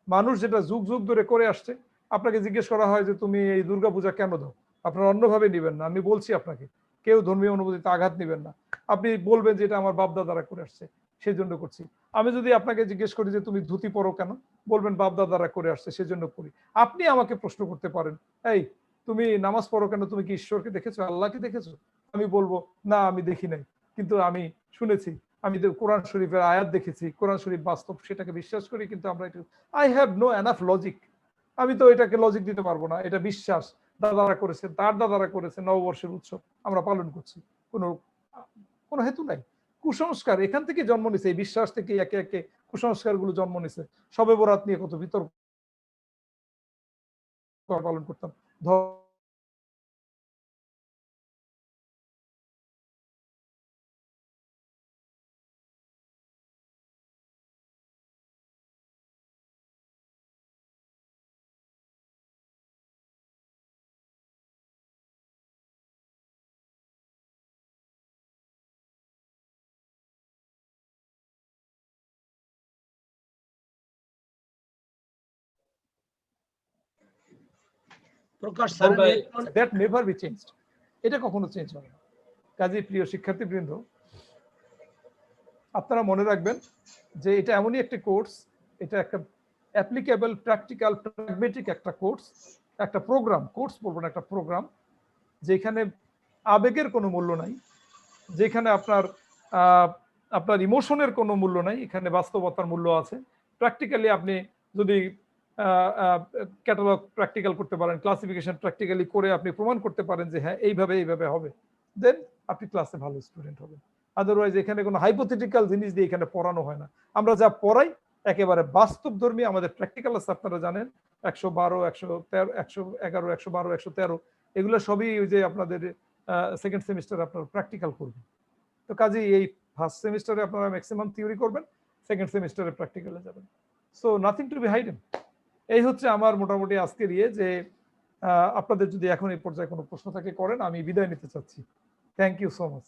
মানুষ যেটা যুগ যুগ ধরে করে আসছে, আপনাকে জিজ্ঞেস করা হয় যে তুমি এই দুর্গাপূজা কেন দাও, আপনারা অন্যভাবে নেবেন না। আমি বলছি আপনাকে, কেউ ধর্মীয় অনুভূতিতে আঘাত নেবেন না। আপনি বলবেন যে এটা আমার বাপদাদারা করে আসছে, সেই জন্য করছি। আমি যদি আপনাকে জিজ্ঞেস করি যে তুমি ধুতি পরো কেন, বলবেন বাপদাদারা করে আসছে, সেজন্য করি। আপনি আমাকে প্রশ্ন করতে পারেন, এই তুমি নামাজ পড়ো কেন, তুমি কি ঈশ্বরকে দেখেছো, আল্লাহকে দেখেছো? আমি বলবো না, আমি দেখি নাই, কিন্তু আমি শুনেছি, আমি তো কোরআন শরীফের আয়াত দেখেছি, কোরআন শরীফ বাস্তব, সেটাকে বিশ্বাস করি। কিন্তু আমরা এটা, I have no enough logic, আমি তো এটাকে লজিক দিতে পারবো না। এটা বিশ্বাস, দাদারা করেছেন, তার দাদারা করেছেন, নববর্ষের উৎসব আমরা পালন করছি, কোনো কোনো হেতু নাই। কুসংস্কার এখান থেকে জন্ম নিছে, এই বিশ্বাস থেকে একে একে কুসংস্কার গুলো জন্ম নিছে। সবে বরাত নিয়ে কত বিতর্ক পালন করতাম। Prakash sir, that never be changed, এটা কখনো চেঞ্জ হবে না। কাজে প্রিয় শিক্ষার্থীবৃন্দ, আপনারা মনে রাখবেন যে এটা এমনই একটি কোর্স, এটা একটা অ্যাপ্লিকেবল, প্র্যাকটিক্যাল, প্র্যাগমেটিক একটা কোর্স, একটা প্রোগ্রাম, কোর্স বলবো না, একটা প্রোগ্রাম, যেখানে আবেগের কোনো মূল্য নাই, যেখানে আপনার ইমোশনের কোনো মূল্য নাই, এখানে বাস্তবতার মূল্য আছে। প্র্যাকটিক্যালি আপনি যদি ক্যাটালগ প্র্যাকটিক্যাল করতে পারেন, ক্লাসিফিকেশন প্র্যাকটিক্যালি করে আপনি প্রমাণ করতে পারেন যে হ্যাঁ এইভাবে এইভাবে হবে, দেন আপনি ক্লাসে ভালো স্টুডেন্ট হবেন। আদারওয়াইজ এখানে কোনো হাইপোথেটিক্যাল জিনিস দিয়ে এখানে পড়ানো হয় না। আমরা যা পড়াই একেবারে বাস্তবধর্মী, আমাদের প্র্যাকটিক্যাল আছে, আপনারা জানেন 112, 113, 111, 112, 113, এগুলো সবই ওই যে আপনাদের সেকেন্ড সেমিস্টার আপনারা প্র্যাকটিক্যাল করবেন। তো কাজেই এই ফার্স্ট সেমিস্টারে আপনারা ম্যাক্সিমাম থিওরি করবেন, সেকেন্ড সেমিস্টারে প্র্যাকটিক্যালে যাবেন। So nothing to be hidden. এই হচ্ছে আমার মোটামুটি আজকের যে আপনাদের যদি এখন এই পর্যায়ে কোনো প্রশ্ন থাকে করেন, আমি বিদায় নিতে চাচ্ছি। Thank you so much.